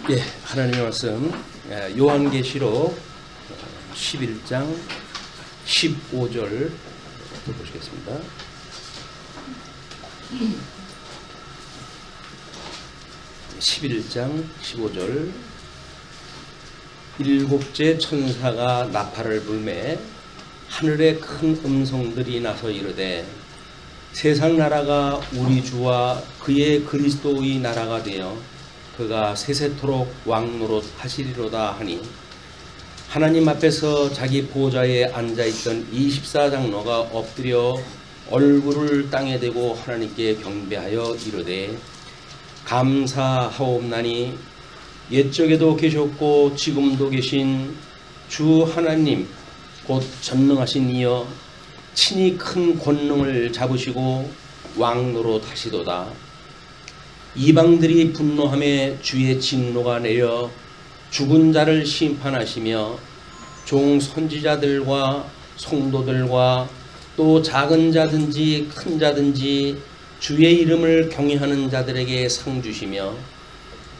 예, 하나님의 말씀 요한계시록 11장 15절 보시겠습니다. (11장 15절) 일곱째 천사가 나팔을 불매 하늘에 큰 음성들이 나서 이르되 세상 나라가 우리 주와 그의 그리스도의 나라가 되어 그가 세세토록 왕노릇 하시리로다 하니, 하나님 앞에서 자기 보좌에 앉아있던 24장로가 엎드려 얼굴을 땅에 대고 하나님께 경배하여 이르되, 감사하옵나니 옛적에도 계셨고 지금도 계신 주 하나님 곧 전능하신 이여, 친히 큰 권능을 잡으시고 왕노릇 하시도다. 이방들이 분노하며 주의 진노가 내려 죽은 자를 심판하시며 종 선지자들과 성도들과 또 작은 자든지 큰 자든지 주의 이름을 경외하는 자들에게 상 주시며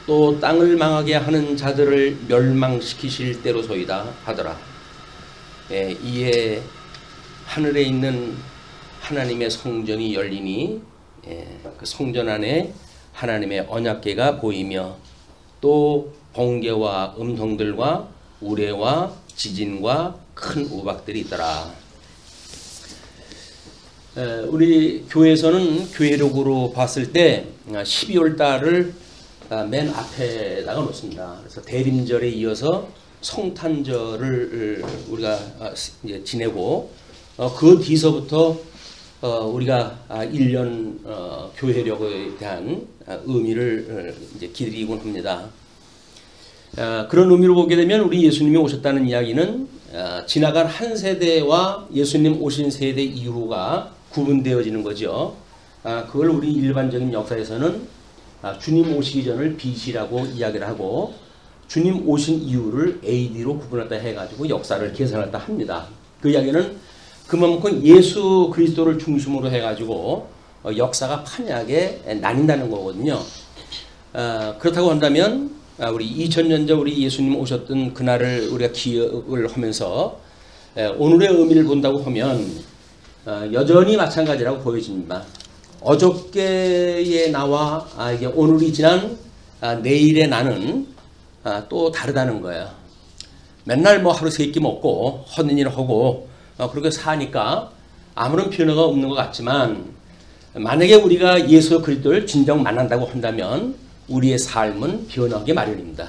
또 땅을 망하게 하는 자들을 멸망시키실 때로소이다 하더라. 이에 하늘에 있는 하나님의 성전이 열리니 그 성전 안에 하나님의 언약궤가 보이며 또 번개와 음성들과 우레와 지진과 큰 우박들이 있더라. 우리 교회에서는 교회력으로 봤을 때 12월 달을 맨 앞에다가 놓습니다. 그래서 대림절에 이어서 성탄절을 우리가 이제 지내고 그 뒤서부터 우리가 1년 교회력에 대한 의미를 이제 기리곤 합니다. 그런 의미로 보게 되면 우리 예수님이 오셨다는 이야기는 지나간 한 세대와 예수님 오신 세대 이후가 구분되어지는 거죠. 그걸 우리 일반적인 역사에서는 주님 오시기 전을 BC라고 이야기를 하고 주님 오신 이후를 AD로 구분했다 해가지고 역사를 계산했다 합니다. 그 이야기는 그만큼 예수 그리스도를 중심으로 해가지고 역사가 판이하게 나뉜다는 거거든요. 그렇다고 한다면 우리 2000년 전 우리 예수님 오셨던 그날을 우리가 기억을 하면서 오늘의 의미를 본다고 하면 여전히 마찬가지라고 보여집니다. 어저께의 나와 이게 오늘이 지난 내일의 나는 또 다르다는 거예요. 맨날 뭐 하루 세 끼 먹고 하는 일 하고 그렇게 사니까 아무런 변화가 없는 것 같지만, 만약에 우리가 예수 그리스도를 진정 만난다고 한다면 우리의 삶은 변하기 마련입니다.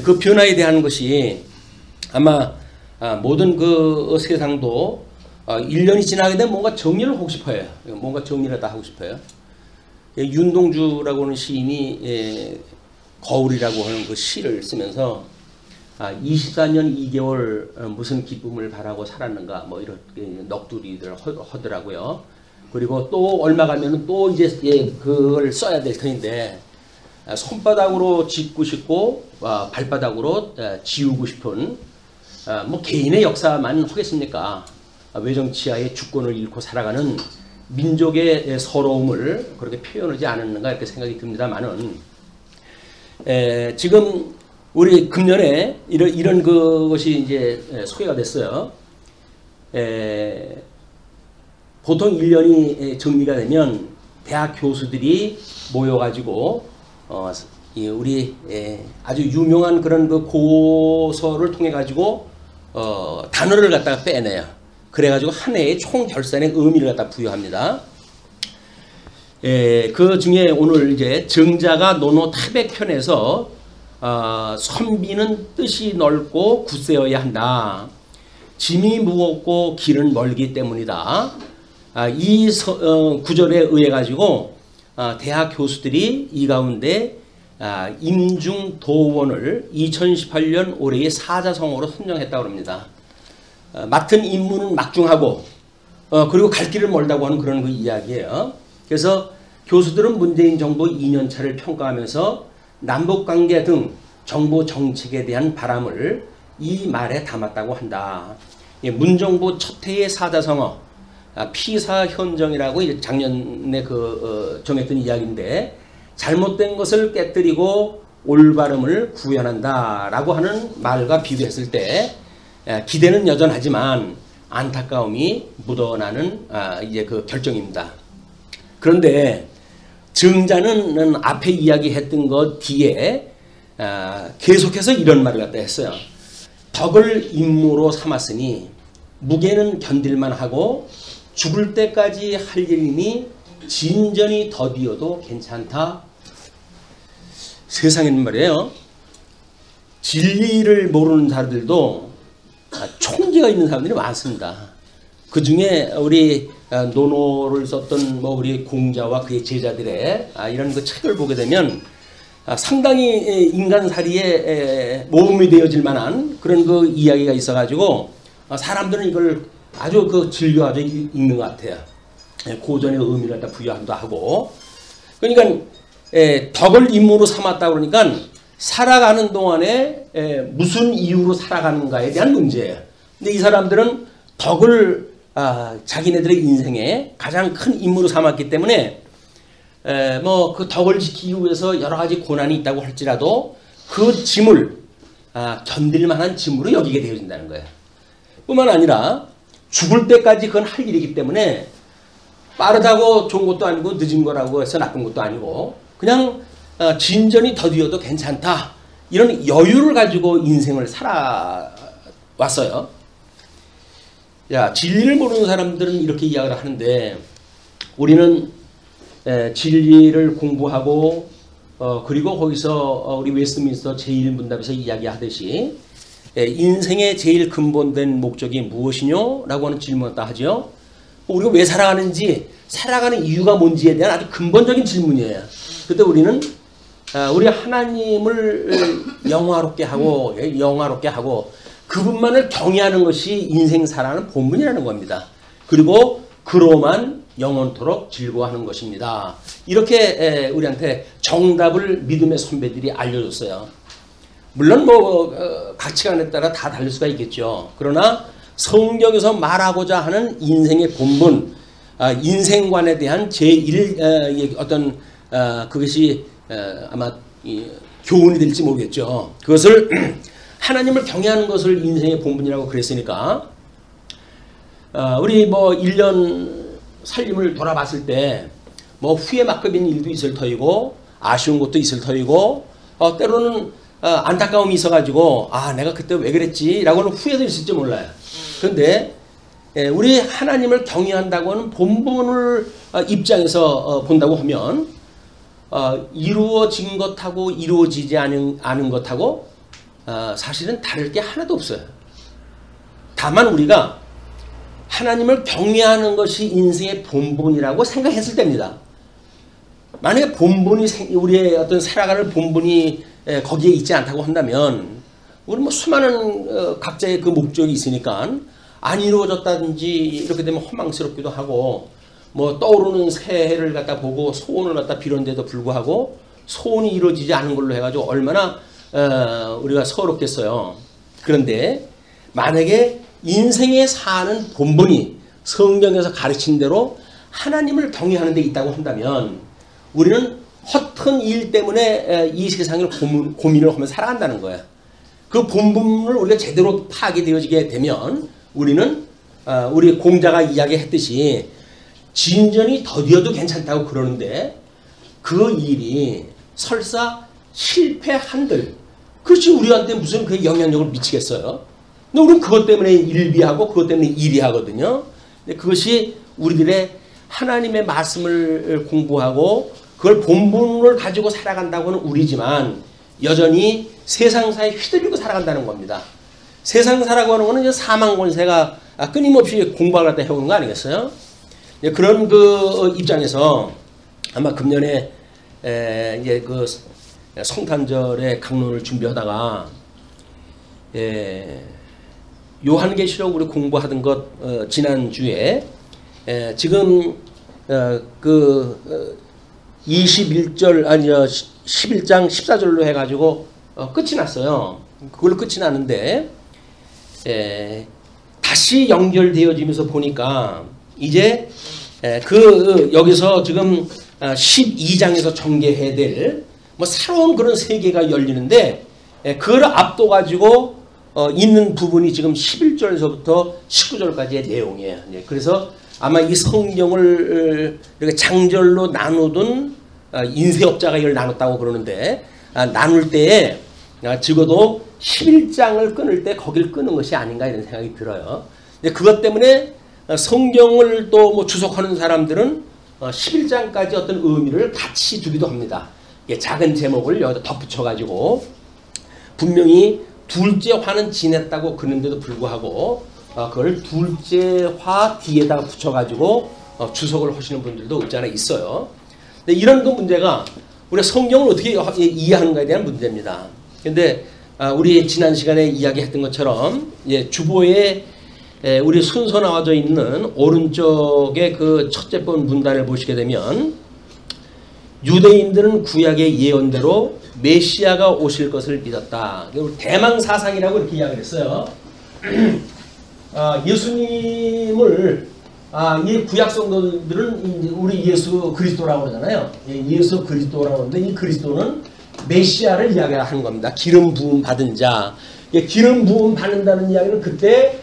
그 변화에 대한 것이 아마 모든 그 세상도 1년이 지나게 되면 뭔가 정리를 하고 싶어요. 뭔가 정리를 다 하고 싶어요. 윤동주라고 하는 시인이 거울이라고 하는 그 시를 쓰면서 24년 2개월 무슨 기쁨을 바라고 살았는가 뭐 이렇게 넋두리들 하더라고요. 그리고 또 얼마 가면은 또 이제 그걸 써야 될 터인데, 손바닥으로 짓고 싶고 발바닥으로 지우고 싶은 뭐 개인의 역사만 하겠습니까? 외정치하의 주권을 잃고 살아가는 민족의 서러움을 그렇게 표현하지 않았는가 이렇게 생각이 듭니다만은, 지금 우리 금년에 이런 것이 이제 소개가 됐어요. 보통 1년이 정리가 되면 대학 교수들이 모여가지고 우리 아주 유명한 그런 그 고서를 통해 가지고 단어를 갖다가 빼내요. 그래가지고 한 해의 총 결산의 의미를 갖다 부여합니다. 그 중에 오늘 이제 정자가 노노 타백편에서 선비는 뜻이 넓고 굳세어야 한다. 짐이 무겁고 길은 멀기 때문이다. 이 구절에 의해 가지고 대학 교수들이 이 가운데 임중도원을 2018년 올해의 사자성어로 선정했다고 합니다. 맡은 임무는 막중하고 그리고 갈 길을 멀다고 하는 그런 그 이야기예요. 그래서 교수들은 문재인 정부 2년차를 평가하면서 남북관계 등 정부 정책에 대한 바람을 이 말에 담았다고 한다. 문정부 첫 해의 사자성어 피사 현정이라고 작년에 정했던 이야기인데, 잘못된 것을 깨뜨리고 올바름을 구현한다라고 하는 말과 비교했을 때 기대는 여전하지만 안타까움이 묻어나는 이제 그 결정입니다. 그런데 증자는 앞에 이야기했던 것 뒤에 계속해서 이런 말을 갖다 했어요. 덕을 임무로 삼았으니 무게는 견딜만 하고 죽을 때까지 할 일이니 진전이 더디어도 괜찮다. 세상에는 말이에요. 진리를 모르는 사람들도 총재가 있는 사람들이 많습니다. 그 중에 우리 논어를 썼던 우리 공자와 그의 제자들의 이런 그 책을 보게 되면 상당히 인간살이에 모범이 되어질 만한 그런 그 이야기가 있어가지고 사람들은 이걸 아주 그 즐겨가지고 읽는 것 같아요. 고전의 의미를 갖다 부여하기도 하고. 그러니까 덕을 임무로 삼았다 그러니까 살아가는 동안에 무슨 이유로 살아가는가에 대한 문제예요. 근데 이 사람들은 덕을 자기네들의 인생에 가장 큰 임무로 삼았기 때문에 그 덕을 지키기 위해서 여러 가지 고난이 있다고 할지라도 그 짐을 견딜 만한 짐으로 여기게 되어진다는 거예요. 뿐만 아니라 죽을 때까지 그건 할 일이기 때문에 빠르다고 좋은 것도 아니고 늦은 거라고 해서 나쁜 것도 아니고 그냥 진전이 더디어도 괜찮다. 이런 여유를 가지고 인생을 살아왔어요. 진리를 모르는 사람들은 이렇게 이야기를 하는데 우리는 진리를 공부하고 그리고 거기서 우리 웨스트민스터 제1문답에서 이야기하듯이 인생의 제일 근본된 목적이 무엇이뇨? 라고 하는 질문을 딱 하죠. 우리가 왜 살아가는지 살아가는 이유가 뭔지에 대한 아주 근본적인 질문이에요. 그때 우리는 우리 하나님을 영화롭게 하고 그분만을 경외하는 것이 인생 살아가는 본분이라는 겁니다. 그리고 그로만 영원토록 즐거워하는 것입니다. 이렇게 우리한테 정답을 믿음의 선배들이 알려줬어요. 물론 가치관에 따라 다 다를 수가 있겠죠. 그러나 성경에서 말하고자 하는 인생의 본분, 인생관에 대한 제1 어떤 그것이 아마 교훈이 될지 모르겠죠. 그것을 하나님을 경외하는 것을 인생의 본분이라고 그랬으니까 우리 1년 살림을 돌아봤을 때 후회 막급인 일도 있을 터이고 아쉬운 것도 있을 터이고 때로는 안타까움이 있어가지고 내가 그때 왜 그랬지 라고는 후회도 있을지 몰라요. 그런데 우리 하나님을 경외한다고 하는 본분을 입장에서 본다고 하면 이루어진 것하고 이루어지지 않은 것하고 사실은 다를 게 하나도 없어요. 다만 우리가 하나님을 경외하는 것이 인생의 본분이라고 생각했을 때입니다. 만약에 본분이 우리의 어떤 살아가는 본분이 거기에 있지 않다고 한다면 우리 수많은 각자의 그 목적이 있으니까 안 이루어졌다든지 이렇게 되면 허망스럽기도 하고 떠오르는 새해를 갖다 보고 소원을 갖다 빌었는데도 불구하고 소원이 이루어지지 않은 걸로 해가지고 얼마나 우리가 서럽겠어요. 그런데 만약에 인생에 사는 본분이 성경에서 가르친 대로 하나님을 경외하는 데 있다고 한다면 우리는 허튼 일 때문에 이 세상을 고민을 하면서 살아간다는 거예요. 그 본분을 우리가 제대로 파악이 되어지게 되면 우리는 우리 공자가 이야기했듯이 진전이 더디어도 괜찮다고 그러는데 그 일이 설사 실패한들 그것이 우리한테 무슨 그 영향력을 미치겠어요? 근데 우리는 그것 때문에 일비하고 그것 때문에 일이하거든요. 근데 그것이 우리들의 하나님의 말씀을 공부하고 그걸 본분을 가지고 살아간다고 하는 우리지만 여전히 세상사에 휘둘리고 살아간다는 겁니다. 세상사라고 하는 것은 사망 권세가 끊임없이 공부를 갖다 해오는 거 아니겠어요? 그런 그 입장에서 아마 금년에 이제 그 성탄절에 강론을 준비하다가 요한계시록 우리 공부하던 것 지난주에 지금 그 21절 아니요 11장 14절로 해가지고 끝이 났어요. 그걸로 끝이 나는데 다시 연결되어지면서 보니까 이제 여기서 지금 12장에서 전개해야 될 뭐 새로운 그런 세계가 열리는데 그걸 앞둬가지고 있는 부분이 지금 11절에서부터 19절까지의 내용이에요. 그래서 아마 이 성경을 이렇게 장절로 나누던 인쇄업자가 이걸 나눴다고 그러는데 나눌 때에 적어도 11장을 끊을 때 거길 끊은 것이 아닌가 이런 생각이 들어요. 근데 그것 때문에 성경을 또 뭐 주석하는 사람들은 11장까지 어떤 의미를 같이 두기도 합니다. 작은 제목을 여기다 덧붙여가지고 분명히 둘째 화는 지냈다고 그런데도 불구하고 그걸 둘째 화 뒤에다가 붙여가지고 주석을 하시는 분들도 없지 않아 있어요. 근데 이런 그 문제가 우리가 성경을 어떻게 이해하는가에 대한 문제입니다. 근데 우리 지난 시간에 이야기했던 것처럼 주보에 우리 순서 나와져 있는 오른쪽에 그 첫째 번 문단을 보시게 되면 유대인들은 구약의 예언대로 메시아가 오실 것을 믿었다. 대망사상이라고 이렇게 이야기를 했어요. 예수님을 이 구약 성도들은 우리 예수 그리스도라고 그러잖아요. 예수 그리스도라고 하는데 이 그리스도는 메시아를 이야기하는 겁니다. 기름 부음 받은 자. 기름 부음 받는다는 이야기는 그때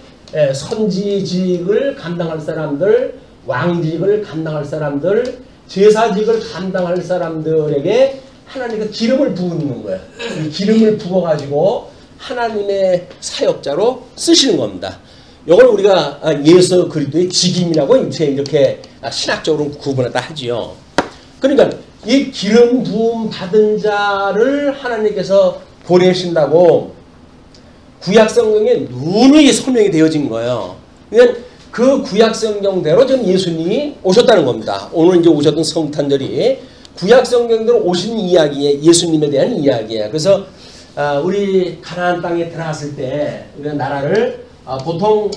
선지직을 감당할 사람들, 왕직을 감당할 사람들, 제사직을 감당할 사람들에게 하나님께서 기름을 부으는 거예요. 이 기름을 부어가지고 하나님의 사역자로 쓰시는 겁니다. 이걸 우리가 예수 그리스도의 직임이라고 이렇게 신학적으로 구분했다 하지요. 그러니까 이 기름 부음 받은 자를 하나님께서 보내신다고 구약 성경에 누누이 설명이 되어진 거예요. 그러니까 그 구약 성경대로 지금 예수님이 오셨다는 겁니다. 오늘 이제 오셨던 성탄절이 구약 성경대로 오신 이야기에 예수님에 대한 이야기예요. 그래서 우리 가나안 땅에 들어갔을 때 우리가 나라를 보통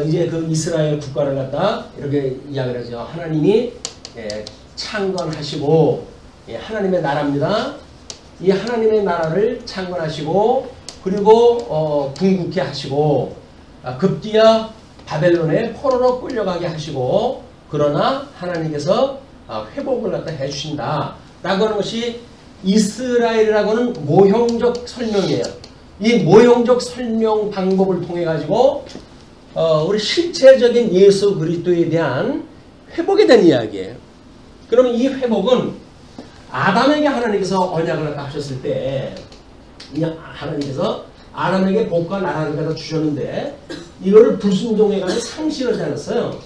이제 그 이스라엘 국가를 갖다 이렇게 이야기를 하죠. 하나님이 창건하시고 하나님의 나라입니다. 이 하나님의 나라를 창건하시고 그리고 궁극케 하시고 급기야 바벨론에 포로로 끌려가게 하시고 그러나 하나님께서 회복을 갖다 해주신다 라고 하는 것이 이스라엘이라고 하는 모형적 설명이에요. 이 모형적 설명 방법을 통해 가지고 우리 실체적인 예수 그리스도에 대한 회복에 대한 이야기예요. 그러면 이 회복은 아담에게 하나님께서 언약을 갖다 하셨을 때 하나님께서 아담에게 복과 나라를 갖다 주셨는데 이거를 불순종해가지고 상실하지 않았어요.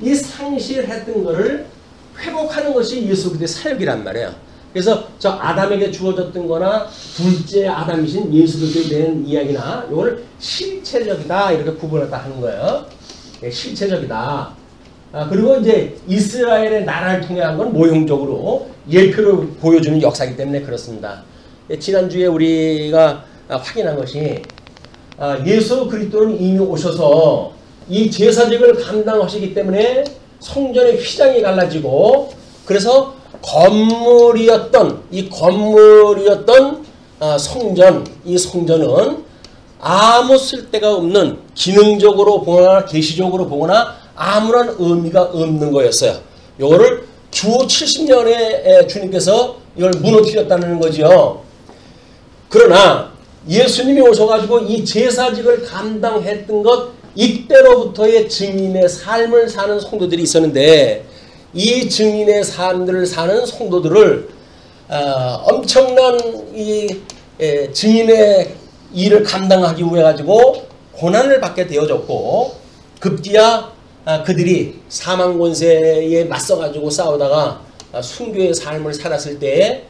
이 상실했던 거를 회복하는 것이 예수 그리스도의 사역이란 말이에요. 그래서 저 아담에게 주어졌던 거나 둘째 아담이신 예수 그리스도에 대한 이야기나 이걸 실체적이다 이렇게 구분했다 하는 거예요. 실체적이다. 그리고 이제 이스라엘의 나라를 통해 한 건 모형적으로 예표를 보여주는 역사이기 때문에 그렇습니다. 지난주에 우리가 확인한 것이 예수 그리스도는 이미 오셔서 이 제사직을 감당하시기 때문에 성전의 휘장이 갈라지고 그래서 건물이었던 성전, 이 성전은 아무 쓸데가 없는 기능적으로 보거나 계시적으로 보거나 아무런 의미가 없는 거였어요. 요거를 주 70년에 주님께서 이걸 무너뜨렸다는 거죠. 그러나 예수님이 오셔가지고 이 제사직을 감당했던 것 이때로부터의 증인의 삶을 사는 성도들이 있었는데 이 증인의 삶들을 사는 성도들을 엄청난 이 증인의 일을 감당하기 위해 가지고 고난을 받게 되어졌고 급기야 그들이 사망 권세에 맞서 가지고 싸우다가 순교의 삶을 살았을 때에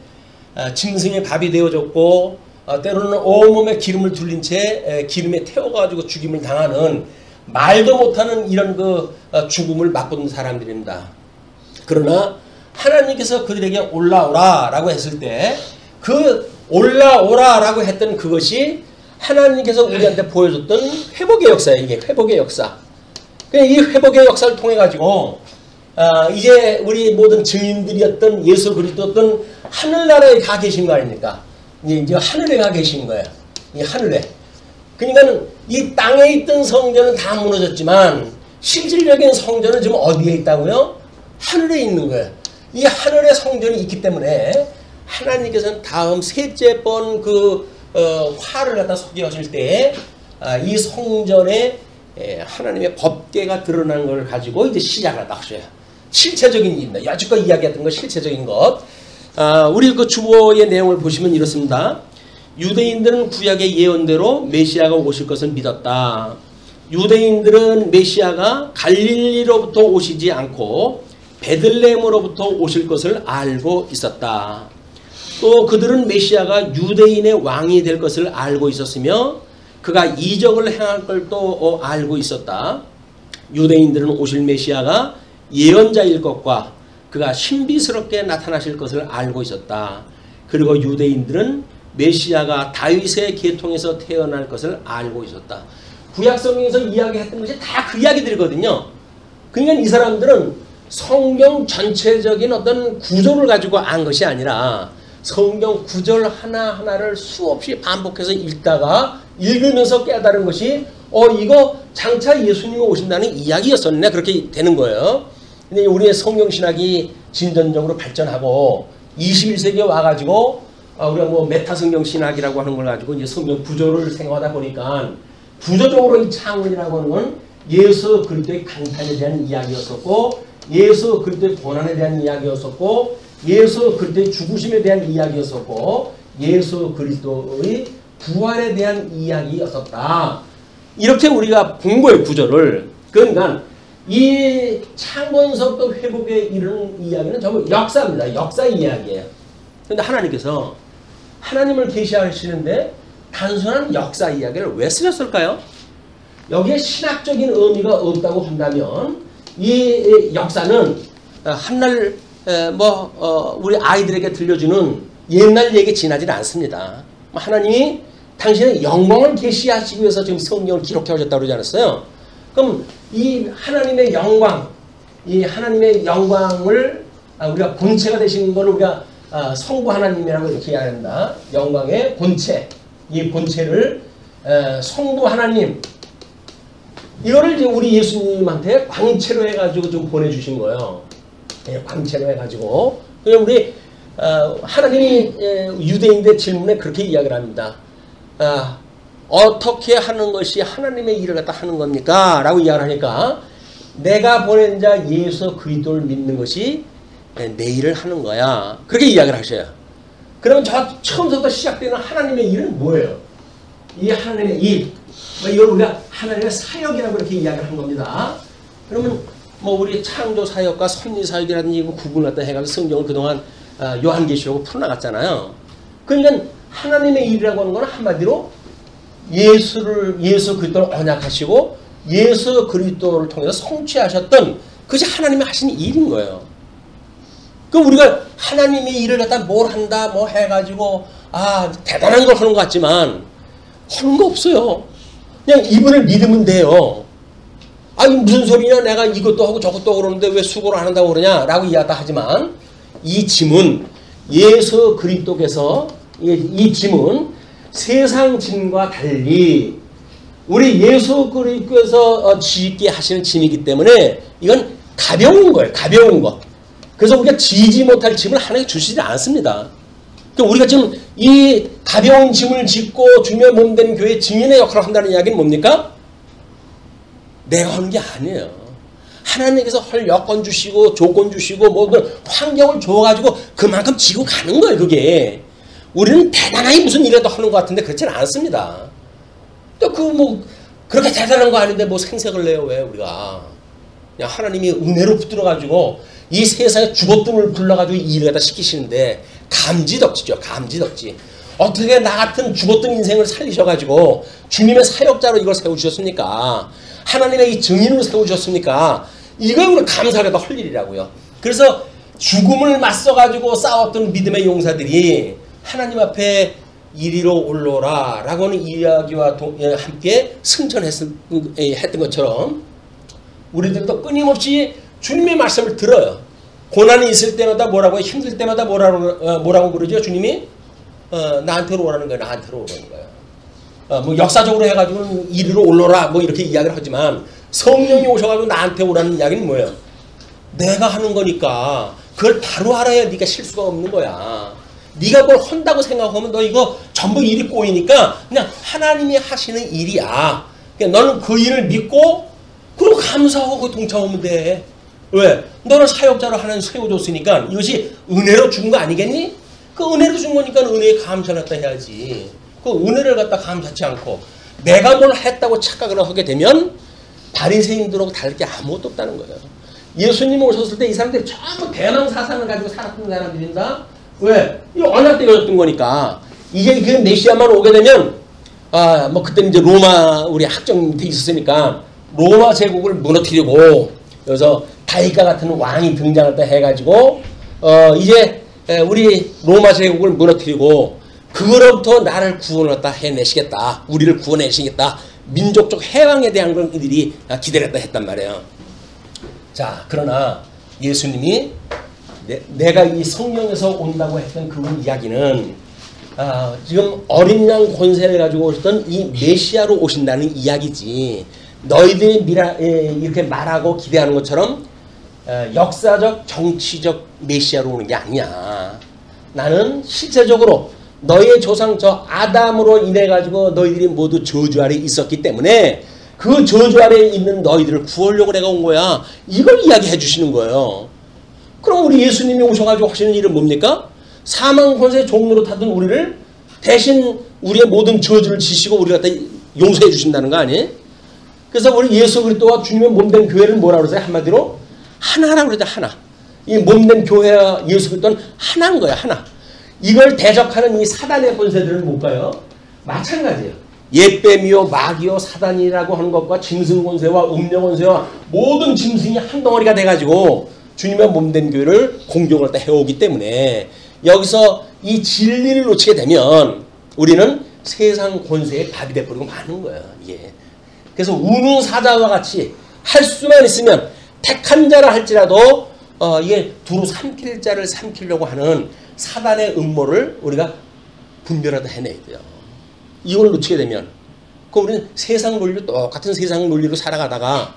짐승의 밥이 되어졌고 때로는 온몸에 기름을 둘린 채 기름에 태워가지고 죽임을 당하는 말도 못하는 이런 그 죽음을 맛본 사람들입니다. 그러나 하나님께서 그들에게 올라오라 라고 했을 때 그 올라오라 라고 했던 그것이 하나님께서 우리한테 보여줬던 회복의 역사예요. 이게 회복의 역사. 이 회복의 역사를 통해 가지고 이제 우리 모든 증인들이었던 예수 그리스도였던 하늘나라에 가 계신 거 아닙니까? 이제 하늘에 가 계신 거예요. 이 하늘에. 그러니까 이 땅에 있던 성전은 다 무너졌지만 실질적인 성전은 지금 어디에 있다고요? 하늘에 있는 거예요. 이 하늘의 성전이 있기 때문에 하나님께서는 다음 셋째 번 화를 갖다 소개하실 때 이 성전에 하나님의 법궤가 드러나는 걸 가지고 이제 시작을 하다 하셔요. 실체적인 일입니다. 여지껏 이야기했던 거 실체적인 것. 우리 그 주보의 내용을 보시면 이렇습니다. 유대인들은 구약의 예언대로 메시아가 오실 것을 믿었다. 유대인들은 메시아가 갈릴리로부터 오시지 않고 베들레헴으로부터 오실 것을 알고 있었다. 또 그들은 메시아가 유대인의 왕이 될 것을 알고 있었으며 그가 이적을 행할 걸 또 알고 있었다. 유대인들은 오실 메시아가 예언자일 것과 그가 신비스럽게 나타나실 것을 알고 있었다. 그리고 유대인들은 메시아가 다윗의 계통에서 태어날 것을 알고 있었다. 구약성경에서 이야기했던 것이 다 그 이야기들이거든요. 그러니까 이 사람들은 성경 전체적인 어떤 구조를 가지고 안 것이 아니라 성경 구절 하나하나를 수없이 반복해서 읽다가 읽으면서 깨달은 것이 이거 장차 예수님이 오신다는 이야기였었네. 그렇게 되는 거예요. 근데 우리의 성경신학이 진전적으로 발전하고 21세기에 와가지고 우리가 뭐 메타성경 신학이라고 하는 걸 가지고 이제 성경 구조를 생각하다 보니까 구조적으로 이 창문이라고 하는 건 예수 그리스도의 강탄에 대한 이야기였었고 예수 그리스도의 고난에 대한 이야기였었고 예수 그리스도의 죽으심에 대한 이야기였었고 예수 그리스도의 부활에 대한 이야기였었다. 이렇게 우리가 본 거예요. 구조를. 그러니까 이 창건서부터 회복에 이르는 이야기는 전부 역사입니다. 역사 이야기예요. 그런데 하나님께서 하나님을 계시하시는데 단순한 역사 이야기를 왜 쓰셨을까요? 여기에 신학적인 의미가 없다고 한다면 이 역사는 한날 우리 아이들에게 들려주는 옛날 얘기 지나지 않습니다. 하나님이 당신의 영광을 계시하시기 위해서 지금 성경을 기록해 오셨다고 그러지 않았어요? 그럼 이 하나님의 영광, 이 하나님의 영광을 우리가 본체가 되신 걸 우리가 성부 하나님이라고 이렇게 이야기한다. 영광의 본체, 이 본체를 성부 하나님, 이거를 이제 우리 예수님한테 광채로 해가지고 좀 보내주신 거예요. 광채로 해가지고. 그럼 우리 하나님이 유대인들 질문에 그렇게 이야기를 합니다. 어떻게 하는 것이 하나님의 일을 갖다 하는 겁니까? 라고 이야기를 하니까 내가 보낸 자 예수 그리스도를 믿는 것이 내 일을 하는 거야. 그렇게 이야기를 하셔요. 그러면 저 처음부터 시작되는 하나님의 일은 뭐예요? 이 하나님의 일, 이걸 우리가 하나님의 사역이라고 이렇게 이야기를 한 겁니다. 그러면 우리 창조 사역과 섭리 사역이라든지 이거 구분을 갖다 해가지고 성경을 그동안 요한계시록으로 풀어나갔잖아요. 그러니까 하나님의 일이라고 하는 건 한마디로 예수 그리스도를 언약하시고 예수 그리스도를 통해서 성취하셨던 그것이 하나님이 하신 일인 거예요. 그럼 우리가 하나님의 일을 갖다 뭘 한다 뭐 해가지고 대단한 걸 하는 것 같지만 하는 거 없어요. 그냥 이분을 믿으면 돼요. 무슨 소리냐, 내가 이것도 하고 저것도 하고 그러는데 왜 수고를 안 한다고 그러냐 라고 이야기하다 하지만 이 짐은 예수 그리스도께서 이 짐은 세상 짐과 달리 우리 예수 그리스도께서 지게 하시는 짐이기 때문에 이건 가벼운 거예요. 가벼운 거. 그래서 우리가 지지 못할 짐을 하나님께 주시지 않습니다. 그러니까 우리가 지금 이 가벼운 짐을 짓고 주며 몸된 교회 증인의 역할을 한다는 이야기는 뭡니까? 내가 하는 게 아니에요. 하나님께서 할 여건 주시고 조건 주시고 환경을 줘가지고 그만큼 지고 가는 거예요. 그게 우리는 대단하게 무슨 일이라도 하는 것 같은데 그렇지는 않습니다. 또 그렇게 대단한 거 아닌데 생색을 내요. 왜 우리가 그냥 하나님이 은혜로 붙들어가지고 이 세상에 죽었음을 불러가지고 이 일을 갖다 시키시는데 감지덕지죠. 감지덕지. 어떻게 나 같은 죽었던 인생을 살리셔가지고 주님의 사역자로 이걸 세우셨습니까? 하나님의 이 증인으로 세우셨습니까? 이걸 우리 감사하게도 할 일이라고요. 그래서 죽음을 맞서가지고 싸웠던 믿음의 용사들이 하나님 앞에 이리로 올라오라 라고 하는 이야기와 함께 승천했던 것처럼 우리들도 끊임없이 주님의 말씀을 들어요. 고난이 있을 때마다 뭐라고 해요? 힘들 때마다 뭐라고 그러죠? 주님이 나한테로 오라는 거예요. 나한테로 오라는 거예요. 역사적으로 해가지고 이리로 올라라 이렇게 이야기를 하지만 성령이 오셔가지고 나한테 오라는 이야기는 뭐예요? 내가 하는 거니까 그걸 바로 알아야 네가 실수가 없는 거야. 네가 뭘 한다고 생각하면 너 이거 전부 일이 꼬이니까 그냥 하나님이 하시는 일이야. 그러니까 너는 그 일을 믿고 그리고 감사하고 동참하면 돼. 왜? 너는 사역자로 하나님 세워줬으니까 이것이 은혜로 준 거 아니겠니? 그 은혜로 준 거니까 은혜에 감사를 갖다 해야지. 그 은혜를 갖다 감사치 않고 내가 뭘 했다고 착각을 하게 되면 바리새인들하고 다를 게 아무것도 없다는 거예요. 예수님 오셨을 때 이 사람들이 전부 대망 사상을 가지고 살았던 사람들인다. 왜? 이 언약 때려졌던 거니까. 이제 그 메시아만 오게 되면 뭐 그때는 이제 로마 우리 학정 밑에 있었으니까 로마 제국을 무너뜨리고 그래서 다윗과 같은 왕이 등장했다 해가지고 이제 우리 로마 제국을 무너뜨리고 그거로부터 나를 구원했다 해내시겠다. 우리를 구원해내시겠다. 민족적 해방에 대한 걸 이들이 기다렸다 했단 말이에요. 자, 그러나 예수님이 내가 이 성령에서 온다고 했던 그 이야기는 지금 어린 양 권세를 가지고 오셨던 이 메시아로 오신다는 이야기지. 너희들이 이렇게 말하고 기대하는 것처럼 역사적 정치적 메시아로 오는 게 아니야. 나는 실제적으로 너희의 조상 저 아담으로 인해 가지고 너희들이 모두 저주 아래 있었기 때문에 그 저주 아래 있는 너희들을 구하려고 내가 온 거야. 이걸 이야기해 주시는 거예요. 그럼 우리 예수님이 오셔가지고 하시는 일은 뭡니까? 사망 권세의 종로로 타던 우리를 대신 우리의 모든 저주를 지시고 우리 갖다 용서해 주신다는 거 아니에요? 그래서 우리 예수 그리스도와 주님의 몸된 교회를 뭐라 그러세요? 한마디로 하나라고 그러죠. 하나. 이 몸된 교회와 예수 그리스도는 하나인 거야. 하나. 이걸 대적하는 이 사단의 권세들은 뭘까요? 마찬가지예요. 옛뱀이요 마귀요 사단이라고 하는 것과 짐승 권세와 음녀 권세와 모든 짐승이 한 덩어리가 돼가지고 주님의 몸된 교회를 공격을 해오기 때문에 여기서 이 진리를 놓치게 되면 우리는 세상 권세의 밥이 돼버리고 마는 거예요. 예. 그래서 우는 사자와 같이 할 수만 있으면 택한 자라 할지라도 이게 두루 삼킬 자를 삼키려고 하는 사단의 음모를 우리가 분별하다 해내야 돼요. 이걸 놓치게 되면 그럼 우리는 세상 논리 똑같은 세상 논리로 살아가다가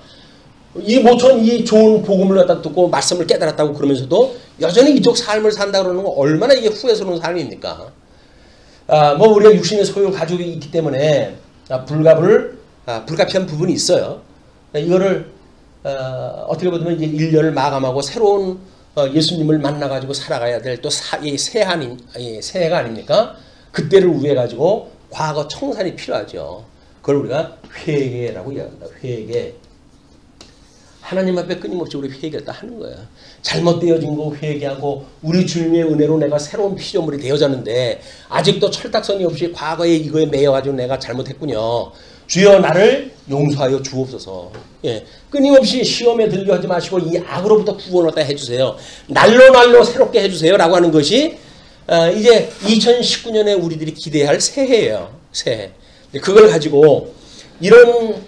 이 모처럼 이 좋은 복음을 갖다 듣고 말씀을 깨달았다고 그러면서도 여전히 이쪽 삶을 산다 그러는 건 얼마나 이게 후회스러운 삶입니까? 뭐 우리가 육신의 소유를 가지고 있기 때문에 불가피한 부분이 있어요. 이거를 어떻게 보면 이제 1년을 마감하고 새로운 예수님을 만나가지고 살아가야 될 또 새해가 아닙니까? 그때를 위해 가지고 과거 청산이 필요하죠. 그걸 우리가 회개라고 이야기합니다. 회개. 하나님 앞에 끊임없이 우리 회개를 다 하는 거예요. 잘못되어진 거 회개하고 우리 주님의 은혜로 내가 새로운 피조물이 되어졌는데 아직도 철딱선이 없이 과거에 이거에 매여가지고 내가 잘못했군요. 주여 나를 용서하여 주옵소서. 예, 끊임없이 시험에 들게 하지 마시고 이 악으로부터 구원을 다 해주세요. 날로 새롭게 해주세요 라고 하는 것이 이제 2019년에 우리들이 기대할 새해예요. 새해. 그걸 가지고 이런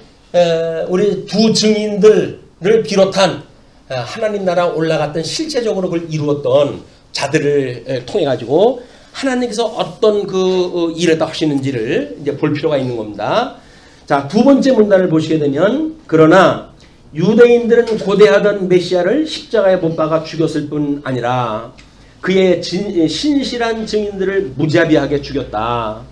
우리 두 증인들을 비롯한 하나님 나라 올라갔던 실제적으로 그걸 이루었던 자들을 통해 가지고 하나님께서 어떤 그 일을 다 하시는지를 이제 볼 필요가 있는 겁니다. 자, 두 번째 문단을 보시게 되면 그러나 유대인들은 고대하던 메시아를 십자가에 못 박아 죽였을 뿐 아니라 그의 신실한 증인들을 무자비하게 죽였다.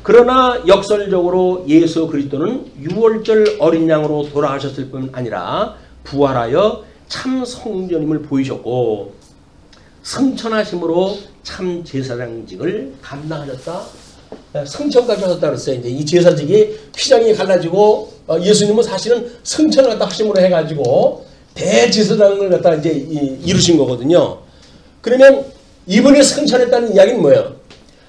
그러나 역설적으로 예수 그리스도는 유월절 어린 양으로 돌아가셨을 뿐 아니라 부활하여 참 성전임을 보이셨고 승천하심으로 참 제사장직을 감당하셨다. 승천까지 하셨다 그랬어요. 이제 이 제사직이 휘장이 갈라지고 예수님은 사실은 승천을 갖다 하심으로 해가지고 대제사장을 갖다 이제 이루신 거거든요. 그러면 이분이 승천했다는 이야기는 뭐예요?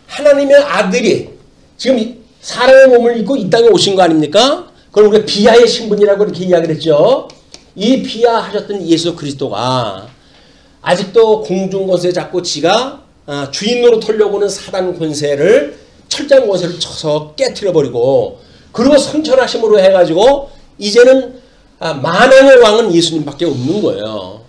하나님의 아들이 지금 사람의 몸을 입고 이 땅에 오신 거 아닙니까? 그걸 우리가 비하의 신분이라고 이렇게 이야기를 했죠. 이 비하하셨던 예수 그리스도가 아직도 공중 권세 잡고 지가 주인으로 털려고 하는 사단 권세를 철장 권세를 쳐서 깨트려버리고 그리고 승천하심으로 해가지고 이제는 만왕의 왕은 예수님밖에 없는 거예요.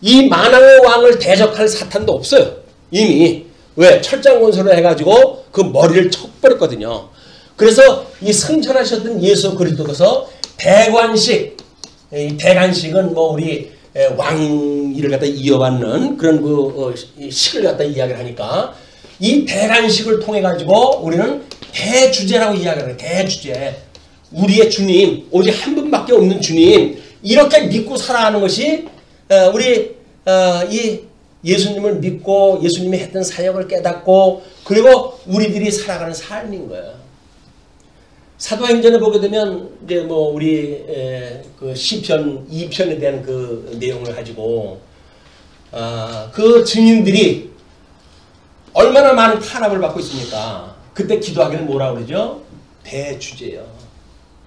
이 만왕의 왕을 대적할 사탄도 없어요. 이미. 왜? 철장 권세로 해가지고 그 머리를 쳐버렸거든요. 그래서 이 승천하셨던 예수 그리스도께서 대관식, 이 대관식은 뭐 우리 왕위를 갖다 이어받는 그런 그 식을 갖다 이야기를 하니까 이 대관식을 통해 가지고 우리는 대주제라고 이야기하는 거예요. 대주제. 우리의 주님, 오직 한 분밖에 없는 주님, 이렇게 믿고 살아가는 것이 우리 이 예수님을 믿고 예수님이 했던 사역을 깨닫고 그리고 우리들이 살아가는 삶인 거예요. 사도행전에 보게 되면 이제 뭐 우리 그 시편 2편에 대한 그 내용을 가지고 그 증인들이 얼마나 많은 탄압을 받고 있습니까? 그때 기도하기를 뭐라 그러죠? 대주제여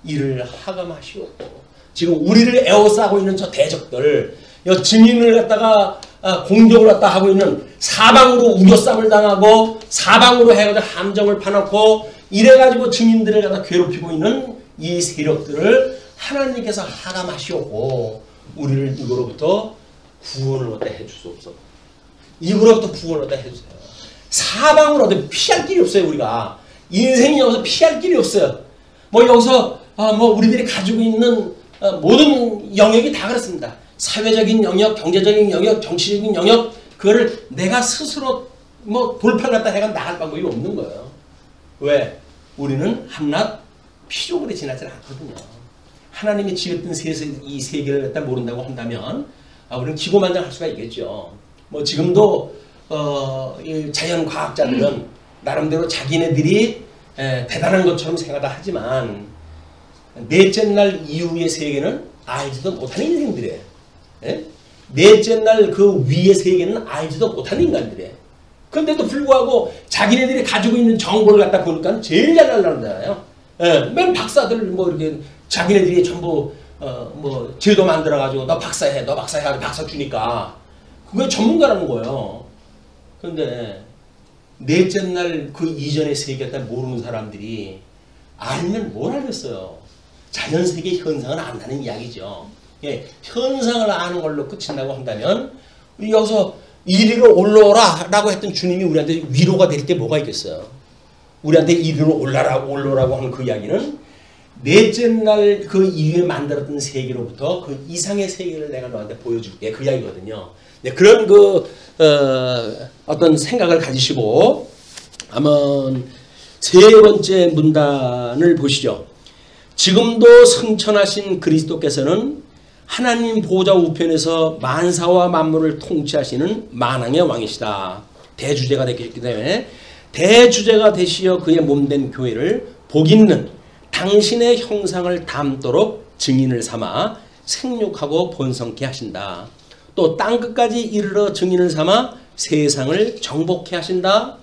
이를 하감하시옵고. 지금 우리를 에워싸고 있는 저 대적들, 증인을 갖다가 공격을 갖다 하고 있는, 사방으로 우겨쌈을 당하고 사방으로 해가지고 함정을 파놓고 이래가지고 증인들을 갖다 괴롭히고 있는 이 세력들을 하나님께서 하감하시옵고 우리를 이거로부터 구원을 얻게 해주소서. 이거로부터 구원을 얻게 해주세요. 사방으로 얻어 피할 길이 없어요. 우리가 인생이 여기서 피할 길이 없어요. 뭐 여기서 뭐 우리들이 가지고 있는 모든 영역이 다 그렇습니다. 사회적인 영역, 경제적인 영역, 정치적인 영역, 그거를 내가 스스로 뭐 돌파를 갖다 해가 나갈 방법이 없는 거예요. 왜? 우리는 한낱 피조물에 지나지 않거든요. 하나님이 지었던 이 세계를 갖다 모른다고 한다면 우리는 기고만장할 수가 있겠죠. 뭐 지금도 이 자연과학자들은 나름대로 자기네들이 대단한 것처럼 생각을 하지만 넷째 날 이후의 세계는 알지도 못하는 인생들이에요. 넷째 날 그 위의 세계는 알지도 못하는 인간들이에요. 그런데도 불구하고 자기네들이 가지고 있는 정보를 갖다 보니까 제일 잘 나간다잖아요. 맨 박사들 뭐 이렇게 자기네들이 전부 뭐 제도 만들어가지고 너 박사해, 너 박사해 하고 박사 주니까 그게 전문가라는 거예요. 그런데 넷째 날 그 이전의 세계를 모르는 사람들이 알면 뭘 알겠어요. 자연세계 현상을 안다는 이야기죠. 예, 현상을 아는 걸로 끝인다고 한다면 우리 여기서 이리로 올라오라 라고 했던 주님이 우리한테 위로가 될 게 뭐가 있겠어요. 우리한테 이리로 올라오라고 하는 그 이야기는 넷째 날 그 이후에 만들었던 세계로부터 그 이상의 세계를 내가 너한테 보여줄게, 그 이야기거든요. 네, 그런 어떤 생각을 가지시고 한번 세 번째 문단을 보시죠. 지금도 승천하신 그리스도께서는 하나님 보좌 우편에서 만사와 만물을 통치하시는 만왕의 왕이시다. 대주제가 되기 때문에 대주제가 되시어 그의 몸된 교회를 복 있는 당신의 형상을 담도록 증인을 삼아 생육하고 번성케 하신다. 또 땅끝까지 이르러 증인을 삼아 세상을 정복케 하신다.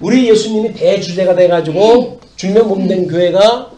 우리 예수님이 대주제가 돼가지고 주님의 몸된 교회가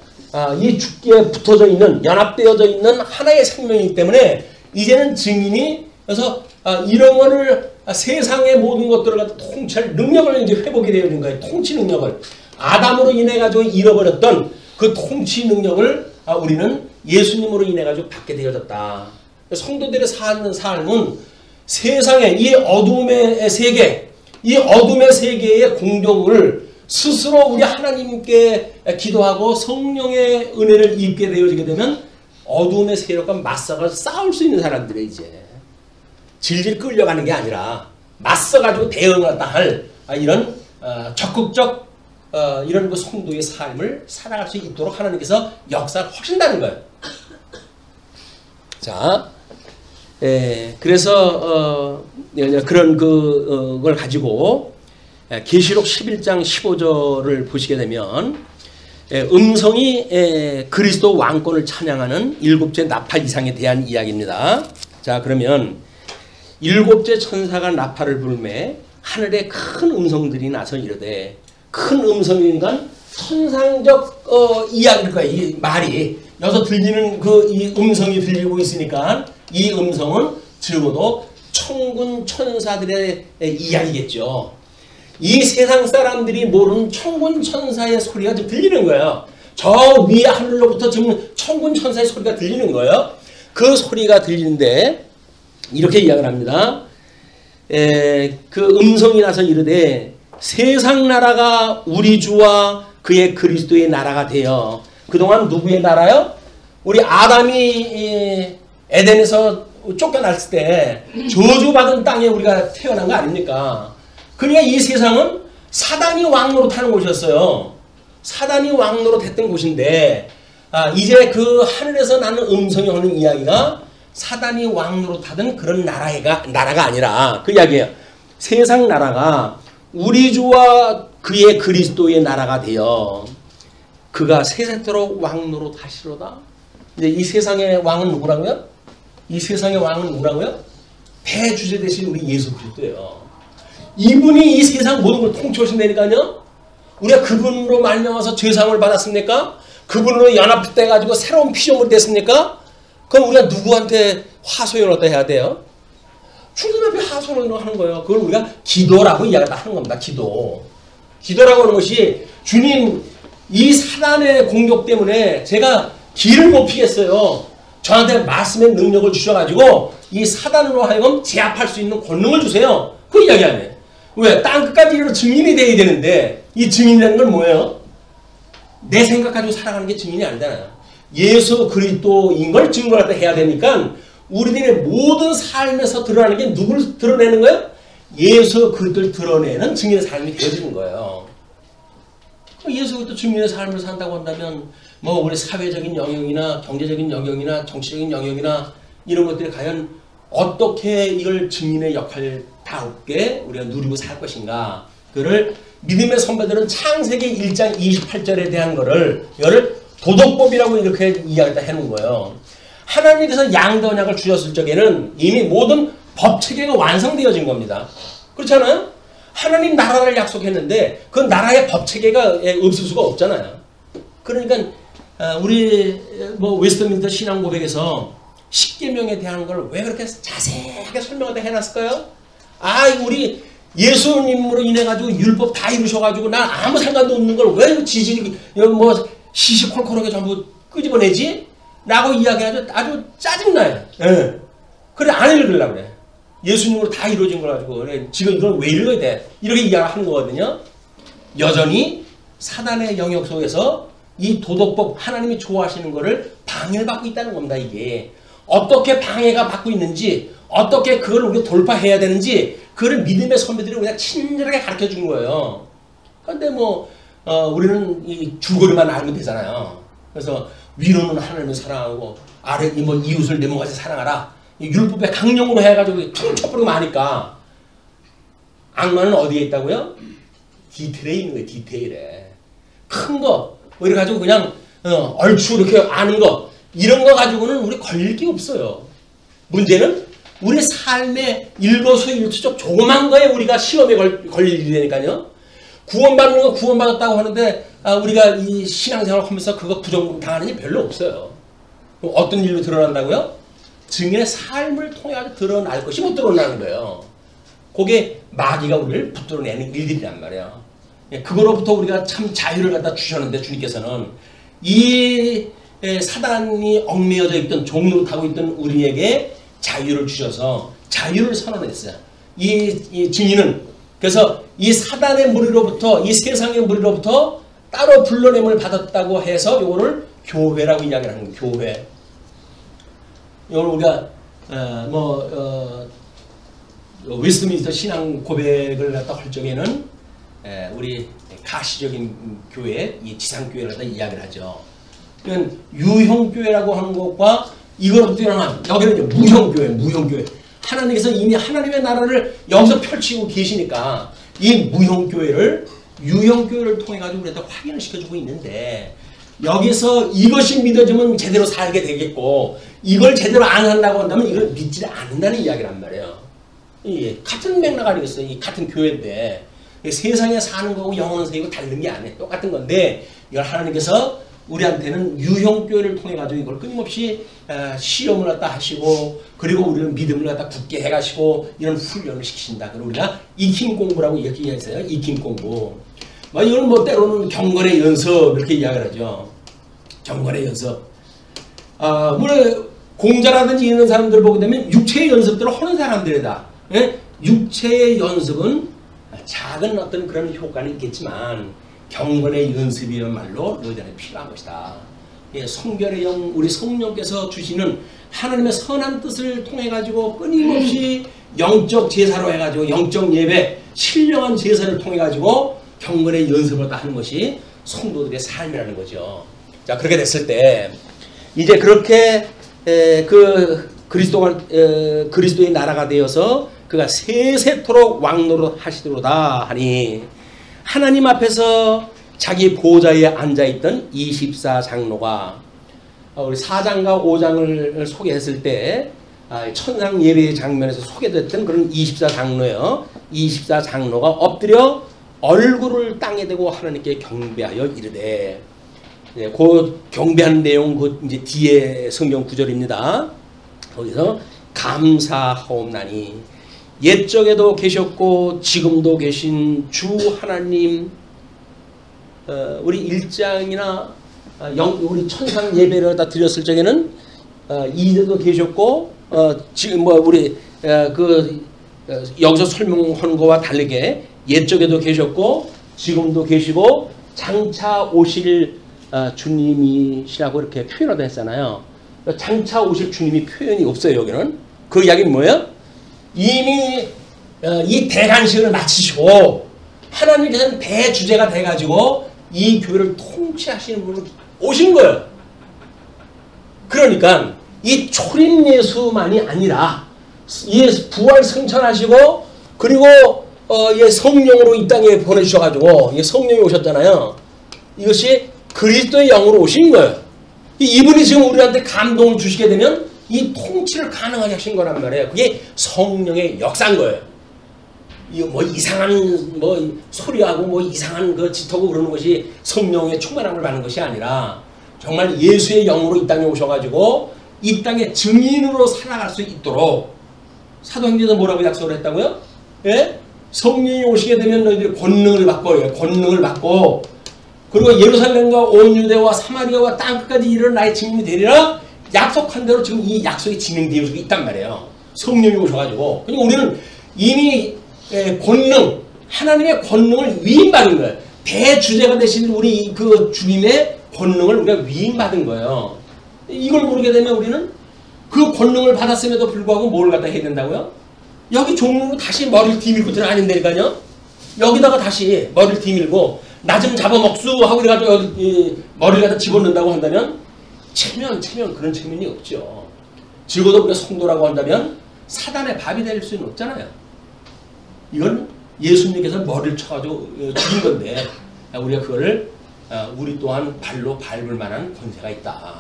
이 죽기에 붙어져 있는, 연합되어져 있는 하나의 생명이기 때문에 이제는 증인이, 그래서 이런 거를 세상의 모든 것들을 갖다 통치할 능력을 이제 회복이 되어진 거예요. 통치 능력을. 아담으로 인해 가지고 잃어버렸던 그 통치 능력을 우리는 예수님으로 인해 가지고 받게 되어졌다. 성도들의 사는 삶은 세상의 이 어둠의 세계, 이 어둠의 세계의 공격을 스스로 우리 하나님께 기도하고 성령의 은혜를 입게 되어지게 되면 어둠의 세력과 맞서가서 싸울 수 있는 사람들이 이제 질질 끌려가는 게 아니라 맞서가지고 대응을 할 이런 적극적 이런 그 성도의 삶을 살아갈 수 있도록 하나님께서 역사를 하신다는 거예요. 자, 그래서 그런 그걸 가지고 계시록 11장 15절을 보시게 되면 음성이 그리스도 왕권을 찬양하는 일곱째 나팔 이상에 대한 이야기입니다. 자, 그러면 일곱째 천사가 나팔을 불매 하늘에 큰 음성들이 나서 이르되, 큰 음성이니까 천상적 이야기일 거예요. 이 말이 여기서 들리는 이 음성이 들리고 있으니까 이 음성은 적어도 천군 천사들의 이야기겠죠. 이 세상 사람들이 모르는 천군 천사의 소리가 지금 들리는 거예요. 저 위에 하늘로부터 지금 천군 천사의 소리가 들리는 거예요. 그 소리가 들리는데 이렇게 이야기를 합니다. 그 음성이 나서 이르되 세상 나라가 우리 주와 그의 그리스도의 나라가 되어, 그동안 누구의 나라요? 우리 아담이 에덴에서 쫓겨났을 때 저주받은 땅에 우리가 태어난 거 아닙니까? 그러니까 이 세상은 사단이 왕노릇하는 곳이었어요. 사단이 왕노릇했던 곳인데 이제 그 하늘에서 나는 음성이 하는 이야기가 사단이 왕노릇하던 그런 나라가 아니라 그 이야기예요. 세상 나라가 우리 주와 그의 그리스도의 나라가 되어 그가 세세토록 왕노릇하시로다. 이제 이 세상의 왕은 누구라고요? 이 세상의 왕은 누구라고요? 대주제 되신 우리 예수 그리스도예요. 이분이 이 세상 모든 걸 통치하신다니까요. 우리가 그분으로 말미암아서 죄사함을 받았습니까? 그분으로 연합돼 가지고 새로운 피조물이 됐습니까? 그럼 우리가 누구한테 하소연을 어떻게 해야 돼요? 주님 앞에 하소연을 하는 거예요. 그걸 우리가 기도라고 이야기를 하는 겁니다. 기도라고 하는 것이 주님 이 사단의 공격 때문에 제가 길을 못 피겠어요. 저한테 말씀의 능력을 주셔가지고 이 사단으로 하여금 제압할 수 있는 권능을 주세요. 그 이야기 아니에요. 왜? 땅끝까지 이르러 증인이 돼야 되는데 이 증인이라는 건 뭐예요? 내 생각 가지고 살아가는 게 증인이 아니잖아요. 예수 그리스도인 걸 증거를 해야 되니까 우리들의 모든 삶에서 드러나는 게 누굴 드러내는 거예요? 예수 그리스도를 드러내는 증인의 삶이 되어지는 거예요. 예수 그리스도 증인의 삶을 산다고 한다면 뭐 우리 사회적인 영역이나 경제적인 영역이나 정치적인 영역이나 이런 것들이 과연 어떻게 이걸 증인의 역할답게 우리가 누리고 살 것인가, 그를 믿음의 선배들은 창세기 1장 28절에 대한 거를 이거를 도덕법이라고 이렇게 이야기를 해놓은 거예요. 하나님께서 양대 언약을 주셨을 적에는 이미 모든 법체계가 완성되어진 겁니다. 그렇잖아요? 하나님 나라를 약속했는데 그 나라의 법체계가 없을 수가 없잖아요. 그러니까 우리 뭐 웨스트민스터 신앙 고백에서 십계명에 대한 걸 왜 그렇게 자세하게 설명을 해놨을까요? 우리 예수님으로 인해 가지고 율법 다 이루셔가지고 난 아무 상관도 없는 걸 왜 지지리 뭐 시시콜콜하게 전부 끄집어내지? 라고 이야기하죠. 아주 짜증나요. 예. 그래 안 읽으려고 그래. 예수님으로 다 이루어진 걸 가지고 그래, 지금 이걸 왜 읽어야 돼? 이렇게 이야기하는 거거든요. 여전히 사단의 영역 속에서 이 도덕법 하나님이 좋아하시는 거를 방해를 받고 있다는 겁니다. 이게 어떻게 방해가 받고 있는지, 어떻게 그걸 우리가 돌파해야 되는지 그걸 믿음의 선배들이 우리가 친절하게 가르쳐 준 거예요. 그런데 뭐 우리는 이 줄거리만 알면 되잖아요. 그래서 위로는 하나님을 사랑하고 아래 뭐 이웃을 내 몸같이 사랑하라. 율법의 강령으로 해가지고 퉁 쳐버리고 마니까 악마는 어디에 있다고요? 디테일에 있는 거예요. 디테일에 큰 거 뭐 이래 가지고 그냥 얼추 이렇게 아는 거 이런 거 가지고는 우리 걸릴 게 없어요. 문제는 우리 삶의 일거수일투족 조그만 거에 우리가 시험에 걸릴 일이니까요. 구원받는 거 구원받았다고 하는데 우리가 이 신앙생활을 하면서 그거 부정당하는 일 별로 없어요. 그럼 어떤 일로 드러난다고요? 증인의 삶을 통해 드러날 것이 못 드러나는 거예요. 그게 마귀가 우리를 붙들어내는 일들이란 말이에요. 그거로부터 우리가 참 자유를 갖다 주셨는데 주님께서는 이 사단이 얽매여져 있던 종노릇하고 있던 우리에게 자유를 주셔서 자유를 선언했어요. 이 증인은 그래서 이 사단의 무리로부터 이 세상의 무리로부터 따로 불러냄을 받았다고 해서 요거를 교회라고 이야기를 하는 거예요. 교회. 이걸 우리가 웨스트민스터 신앙 고백을 갖다 할 적에는 우리 가시적인 교회, 이 지상교회를 갖다 이야기를 하죠. 그러니까 유형교회라고 하는 것과 이거로부터 일어난 여기는 무형교회, 무형교회. 하나님께서 이미 하나님의 나라를 여기서 펼치고 계시니까 이 무형교회를 유형교회를 통해 가지고 우리한테 확인을 시켜주고 있는데 여기서 이것이 믿어지면 제대로 살게 되겠고 이걸 제대로 안 한다고 한다면 이걸 믿지 않는다는 이야기란 말이에요. 같은 맥락 아니겠어요? 이 같은 교회인데 세상에 사는 거고 영혼은 세이고 다른 게 아니에요. 똑같은 건데 이걸 하나님께서 우리한테는 유형교회를 통해 가지고 이걸 끊임없이 시험을 갖다 하시고 그리고 우리는 믿음을 갖다 굳게 해가시고 이런 훈련을 시키신다. 그리고 우리가 익힘 공부라고 이렇게 이야기했어요. 익힘 공부. 이건 뭐 때로는 경건의 연습 이렇게 이야기를 하죠. 경건의 연습. 물론 공자라든지 이런 사람들 보게 되면 육체의 연습들을 하는 사람들이다. 예? 육체의 연습은 작은 어떤 그런 효과는 있겠지만 경건의 연습이야말로 너희들한테 필요한 것이다. 예, 성결의 영, 우리 성령께서 주시는 하나님의 선한 뜻을 통해 가지고 끊임없이 영적 제사로 해가지고 영적 예배, 신령한 제사를 통해 가지고 경건의 연습을 하는 것이 성도들의 삶이라는 거죠. 자, 그렇게 됐을 때 이제 그렇게 그리스도의 나라가 되어서 그가 세세토록 왕노릇 하시도다 하니, 하나님 앞에서 자기 보좌에 앉아있던 24장로가 우리 4장과 5장을 소개했을 때 천상 예배 장면에서 소개됐던 그런 24장로요. 24장로가 엎드려 얼굴을 땅에 대고 하나님께 경배하여 이르되, 그 경배하는 내용 그 이제 뒤에 성경 구절입니다. 거기서 감사하옵나니 옛적에도 계셨고 지금도 계신 주 하나님, 우리 1장이나 우리 천상 예배를 다 드렸을 적에는 이제도 계셨고 지금 뭐 우리 여기서 설명하는 거와 다르게 옛적에도 계셨고 지금도 계시고 장차 오실 주님이시라고 이렇게 표현하다 했잖아요. 장차 오실 주님이 표현이 없어요. 여기는 그 이야기는 뭐예요? 이미 이 대간식을 마치시고 하나님께서는 대주제가 돼가지고 이 교회를 통치하시는 분이 오신 거예요. 그러니까 이 초림 예수만이 아니라 이 부활 승천하시고 그리고 성령으로 이 땅에 보내주셔가지고 성령이 오셨잖아요. 이것이 그리스도의 영으로 오신 거예요. 이분이 지금 우리한테 감동을 주시게 되면 이 통치를 가능하게 하신 거란 말이에요. 그게 성령의 역사인 거예요. 이거 뭐 이상한 뭐 소리하고 뭐 이상한 그 짓하고 그러는 것이 성령의 충만함을 받는 것이 아니라 정말 예수의 영으로 이 땅에 오셔가지고 이 땅의 증인으로 살아갈 수 있도록 사도행전에서 뭐라고 약속을 했다고요? 예? 성령이 오시게 되면 너희들이 권능을 받고, 권능을 받고, 그리고 예루살렘과 온 유대와 사마리아와 땅끝까지 이르러 나의 증인이 되리라. 약속한 대로 지금 이 약속이 진행되고 있단 말이에요. 성령이 오셔가지고. 그러니까 우리는 이미 권능, 하나님의 권능을 위임받은 거예요. 대주제가 되신 우리 그 주님의 권능을 우리가 위임받은 거예요. 이걸 모르게 되면 우리는 그 권능을 받았음에도 불구하고 뭘 갖다 해야 된다고요? 여기 종로로 다시 머리를 뒤밀고 들어가는다니까요. 여기다가 다시 머리를 뒤밀고 나 좀 잡아먹수 하고 그래가지고 여기 머리를 갖다 집어넣는다고 한다면 체면 그런 체면이 없죠. 적어도 우리가 성도라고 한다면 사단의 밥이 될 수는 없잖아요. 이건 예수님께서 머리를 쳐가지고 죽인 건데 우리가 그거를 우리 또한 발로 밟을 만한 권세가 있다.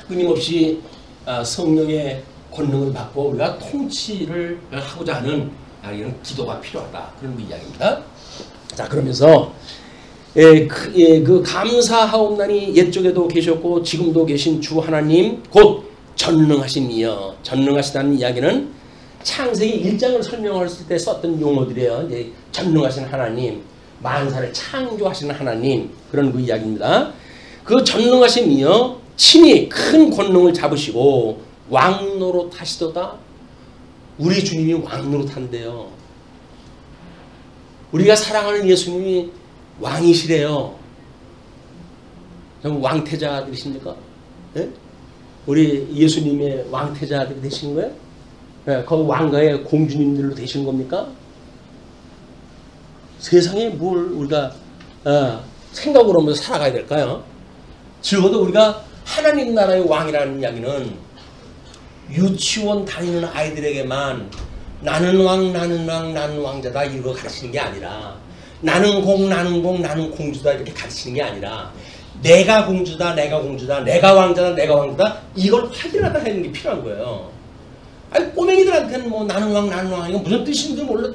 끊임없이 성령의 권능을 받고 우리가 통치를 하고자 하는 이런 기도가 필요하다. 그런 이야기입니다. 자, 그러면서 그 감사하옵나니 옛적에도 계셨고 지금도 계신 주 하나님 곧 전능하신 이여. 전능하시다는 이야기는 창세기 1장을 설명했을 때 썼던 용어들이에요. 이제 전능하신 하나님, 만사를 창조하시는 하나님, 그런 그 이야기입니다. 그 전능하신 이여 친히 큰 권능을 잡으시고 왕노릇 하시도다. 우리 주님이 왕노릇 한대요. 우리가 사랑하는 예수님이 왕이시래요. 왕태자 아들이십니까? 네? 우리 예수님의 왕태자 아들이 되신 거예요? 네, 그 왕가의 공주님들로 되신 겁니까? 세상에 뭘 우리가 생각으로 하면서 살아가야 될까요? 적어도 우리가 하나님 나라의 왕이라는 이야기는 유치원 다니는 아이들에게만 나는 왕, 나는 왕, 나는 왕자다 이거 가르치는 게 아니라 나는 공, 나는 공, 나는 공주다 이렇게 가르치는 게 아니라 내가 공주다, 내가 공주다, 내가 왕자다, 내가 왕자다 이걸 확인하다 하는 게 필요한 거예요. 아니 꼬맹이들한테는 뭐 나는 왕, 나는 왕 이거 무슨 뜻인지 몰라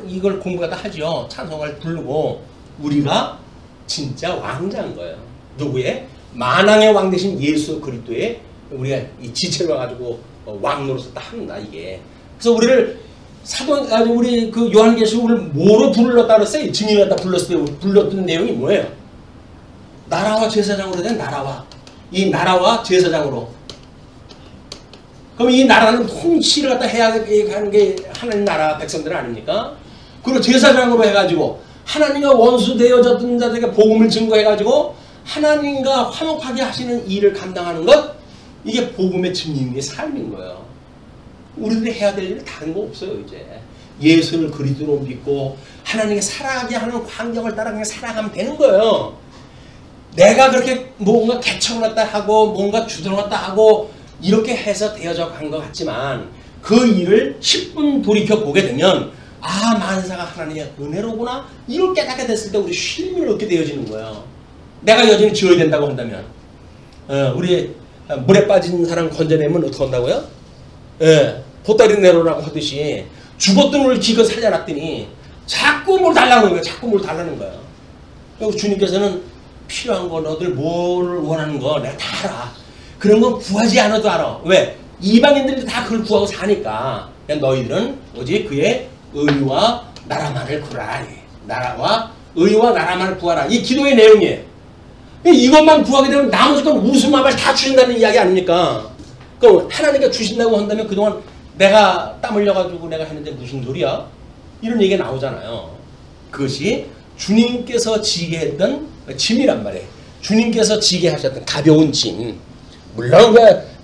이걸 공부하다 하죠. 찬송을 부르고 우리가 진짜 왕자인 거예요. 누구의? 만왕의 왕 대신 예수 그리스도의 우리가 이 지체를 와가지고 왕노릇을 다 합니다 이게. 그래서 우리를 우리 그 요한계시록을 뭐로 불렀다 그랬어요? 증인을 다 불렀을 때 불렀던 내용이 뭐예요? 나라와 제사장으로 된 나라와 이 나라와 제사장으로. 그럼 이 나라는 통치를 갖다 해야 하는 게 하나님 나라 백성들 아닙니까? 그리고 제사장으로 해가지고 하나님과 원수 되어졌던 자들에게 복음을 증거해가지고 하나님과 화목하게 하시는 일을 감당하는 것 이게 복음의 증인의 삶인 거예요. 우리들이 해야 될 일은 다른 거 없어요. 이제 예수를 그리스도로 믿고 하나님께 살아가게 하는 환경을 따라 그냥 살아가면 되는 거예요. 내가 그렇게 뭔가 개척을 갖다 하고 뭔가 주도를 갖다 하고 이렇게 해서 되어져 간 것 같지만 그 일을 10분 돌이켜 보게 되면 아, 만사가 하나님의 은혜로구나 이걸 깨닫게 됐을 때 우리 쉼을 얻게 되어지는 거예요. 내가 여전히 지어야 된다고 한다면 우리 물에 빠진 사람 건져내면 어떻게 한다고요? 보따리 내로라고 하듯이 죽었던 우리를 기껏 살려놨더니 자꾸 뭘 달라는 거예요. 자꾸 뭘 달라는 거예요. 그리고 주님께서는 필요한 거 너들 뭘 원하는 거 내가 다 알아. 그런 건 구하지 않아도 알아. 왜? 이방인들이 다 그걸 구하고 사니까 그냥 너희들은 오직 그의 의와 나라만을 구하라. 나라와 의와 나라만을 구하라. 이 기도의 내용이에요. 이것만 구하게 되면 나머지 건 우수마을 다 주신다는 이야기 아닙니까? 그럼 하나님께 주신다고 한다면 그동안 내가 땀 흘려가지고 내가 했는데 무슨 소리야? 이런 얘기가 나오잖아요. 그것이 주님께서 지게 했던 짐이란 말이에요. 주님께서 지게 하셨던 가벼운 짐. 물론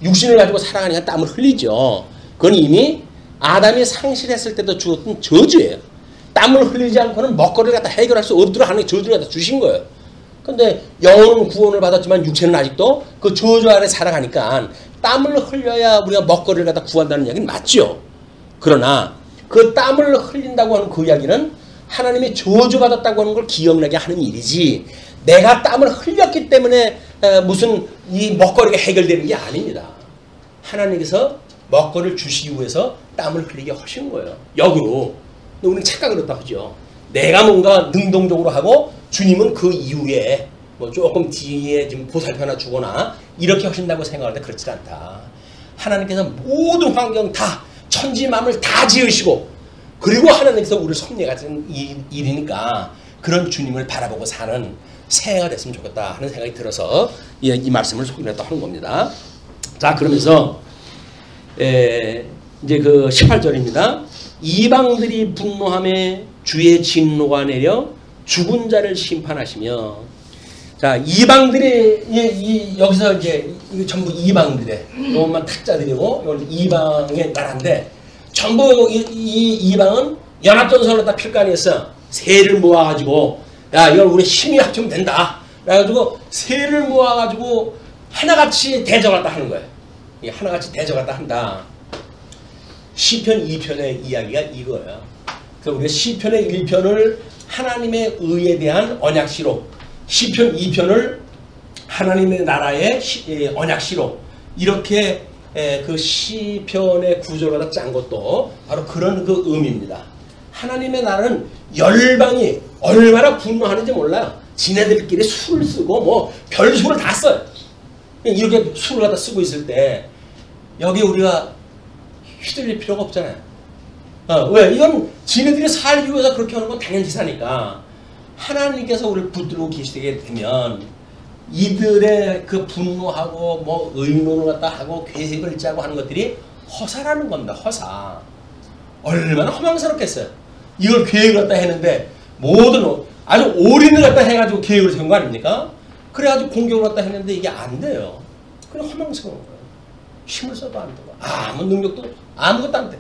육신을 가지고 살아가니까 땀을 흘리죠. 그건 이미 아담이 상실했을 때도 주었던 저주예요. 땀을 흘리지 않고는 먹거리를 갖다 해결할 수 없도록 하는 저주를 갖다 주신 거예요. 근데 영혼은 구원을 받았지만 육체는 아직도 그 저주 아래 살아가니까 땀을 흘려야 우리가 먹거리를 갖다 구한다는 이야기는 맞죠. 그러나 그 땀을 흘린다고 하는 그 이야기는 하나님이 저주받았다고 하는 걸 기억나게 하는 일이지 내가 땀을 흘렸기 때문에 무슨 이 먹거리가 해결되는 게 아닙니다. 하나님께서 먹거리를 주시기 위해서 땀을 흘리게 하신 거예요. 역으로. 근데 우리는 착각을 했다 하죠. 내가 뭔가 능동적으로 하고 주님은 그 이후에 뭐 조금 뒤에 지금 보살펴 하나 주거나 이렇게 하신다고 생각할 때 그렇지 않다. 하나님께서 모든 환경 다 천지 만물 다 지으시고 그리고 하나님께서 우리를 섭리해 가진 일이니까 그런 주님을 바라보고 사는 새해가 됐으면 좋겠다 하는 생각이 들어서 이 말씀을 소개했다 하는 겁니다. 자, 그러면서 이제 그 18절입니다. 이방들이 분노함에 주의 진노가 내려 죽은 자를 심판하시며. 자, 이방들이 여기서 이제 이거 전부 이방들이래. 요것만 탁자들이고 이건 이방의 나라인데 전부 이 이방은 연합전선으로 다 필간했어. 세를 모아가지고 야, 이걸 우리 힘이 합치면 된다. 그래가지고 세를 모아가지고 하나같이 대적한다 하는 거예요. 하나같이 대적한다 한다. 시편 2편의 이야기가 이거예요. 그래서 우리가 시편의 1편을 하나님의 의에 대한 언약시로, 시편 2편을 하나님의 나라의 언약시로 이렇게 그 시편의 구조를 갖다 짠 것도 바로 그런 그 의미입니다. 하나님의 나라는 열방이 얼마나 분노하는지 몰라요. 지네들끼리 술을 쓰고 뭐 별수를 다 써요. 이렇게 술을 갖다 쓰고 있을 때 여기 우리가 휘둘릴 필요가 없잖아요. 왜? 이건 지네들이 살기 위해서 그렇게 하는 건 당연지사니까 하나님께서 우리를 붙들고 계시게 되면 이들의 그 분노하고 뭐 의논을 갖다 하고 계획을 짜고 하는 것들이 허사라는 겁니다. 허사. 얼마나 허망스럽겠어요. 이걸 계획을 갖다 했는데 모든 아주 올인을 갖다 해가지고 계획을 세운 거 아닙니까? 그래가지고 공격을 갖다 했는데 이게 안 돼요. 그래 허망스러운 거예요. 힘을 써도 안 되고 아무 능력도 아무것도 안 돼.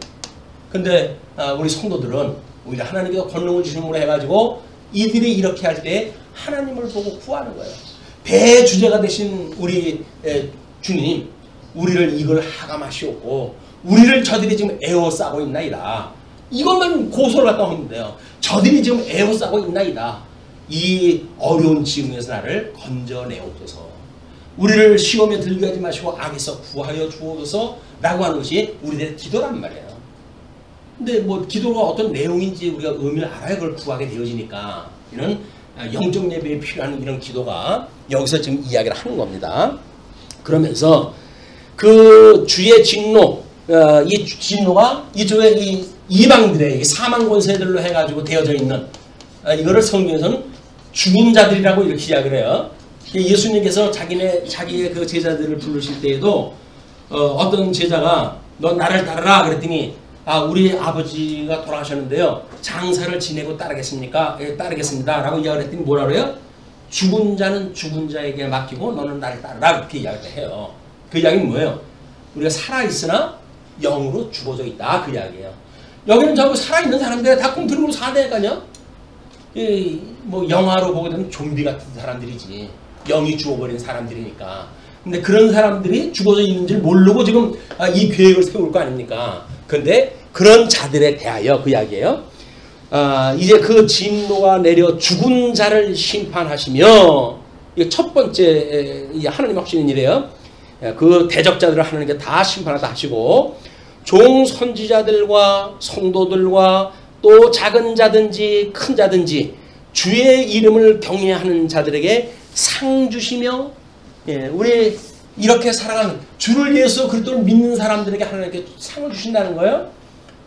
근데 우리 성도들은 오히려 하나님께서 권능을 주심으로 해가지고 이들이 이렇게 할 때 하나님을 보고 구하는 거예요. 대주제가 되신 우리 주님, 우리를 이걸 하감하시옵고 우리를 저들이 지금 에워싸고 있나이다. 이것만 고소를 갖다 하면 돼요. 저들이 지금 에워싸고 있나이다. 이 어려운 지금에서 나를 건져내옵소서. 우리를 시험에 들게 하지 마시고 악에서 구하여 주옵소서 라고 하는 것이 우리들의 기도란 말이에요. 근데 뭐 기도가 어떤 내용인지 우리가 의미를 알아야 그걸 구하게 되어지니까 이런 영적 예배에 필요한 이런 기도가 여기서 지금 이야기를 하는 겁니다. 그러면서 그 주의 진노, 이 진노가 이쪽에 이 이방들의 사망 권세들로 해가지고 되어져 있는 이거를 성경에서는 죽은 자들이라고 이렇게 이야기를 해요. 예수님께서 자기의 그 제자들을 부르실 때에도 어떤 제자가 너 나를 따르라 그랬더니 우리 아버지가 돌아가셨는데요. 장사를 지내고 따르겠습니까? 예, 따르겠습니다. 라고 이야기를 했더니 뭐라 그래요? 죽은 자는 죽은 자에게 맡기고 너는 나를 따르라. 그렇게 이야기를 해요. 그 이야기는 뭐예요? 우리가 살아있으나 영으로 죽어져 있다. 그 이야기예요. 여기는 전부 살아있는 사람들 다 꿈틀고 사대니까요. 뭐 영화로 보게 되면 좀비 같은 사람들이지. 영이 죽어버린 사람들이니까. 근데 그런 사람들이 죽어져 있는지를 모르고 지금 이 계획을 세울 거 아닙니까? 근데 그런 자들에 대하여 그 이야기예요. 이제 그 진노가 내려 죽은 자를 심판하시며, 이게 첫 번째 하나님 하시는 일이에요. 그 대적자들을 하나님께 다 심판하다 하시고, 종 선지자들과 성도들과 또 작은 자든지 큰 자든지 주의 이름을 경외하는 자들에게 상 주시며, 우리 이렇게 살아가는 주를 예수 그리스도를 믿는 사람들에게 하나님께 상을 주신다는 거예요.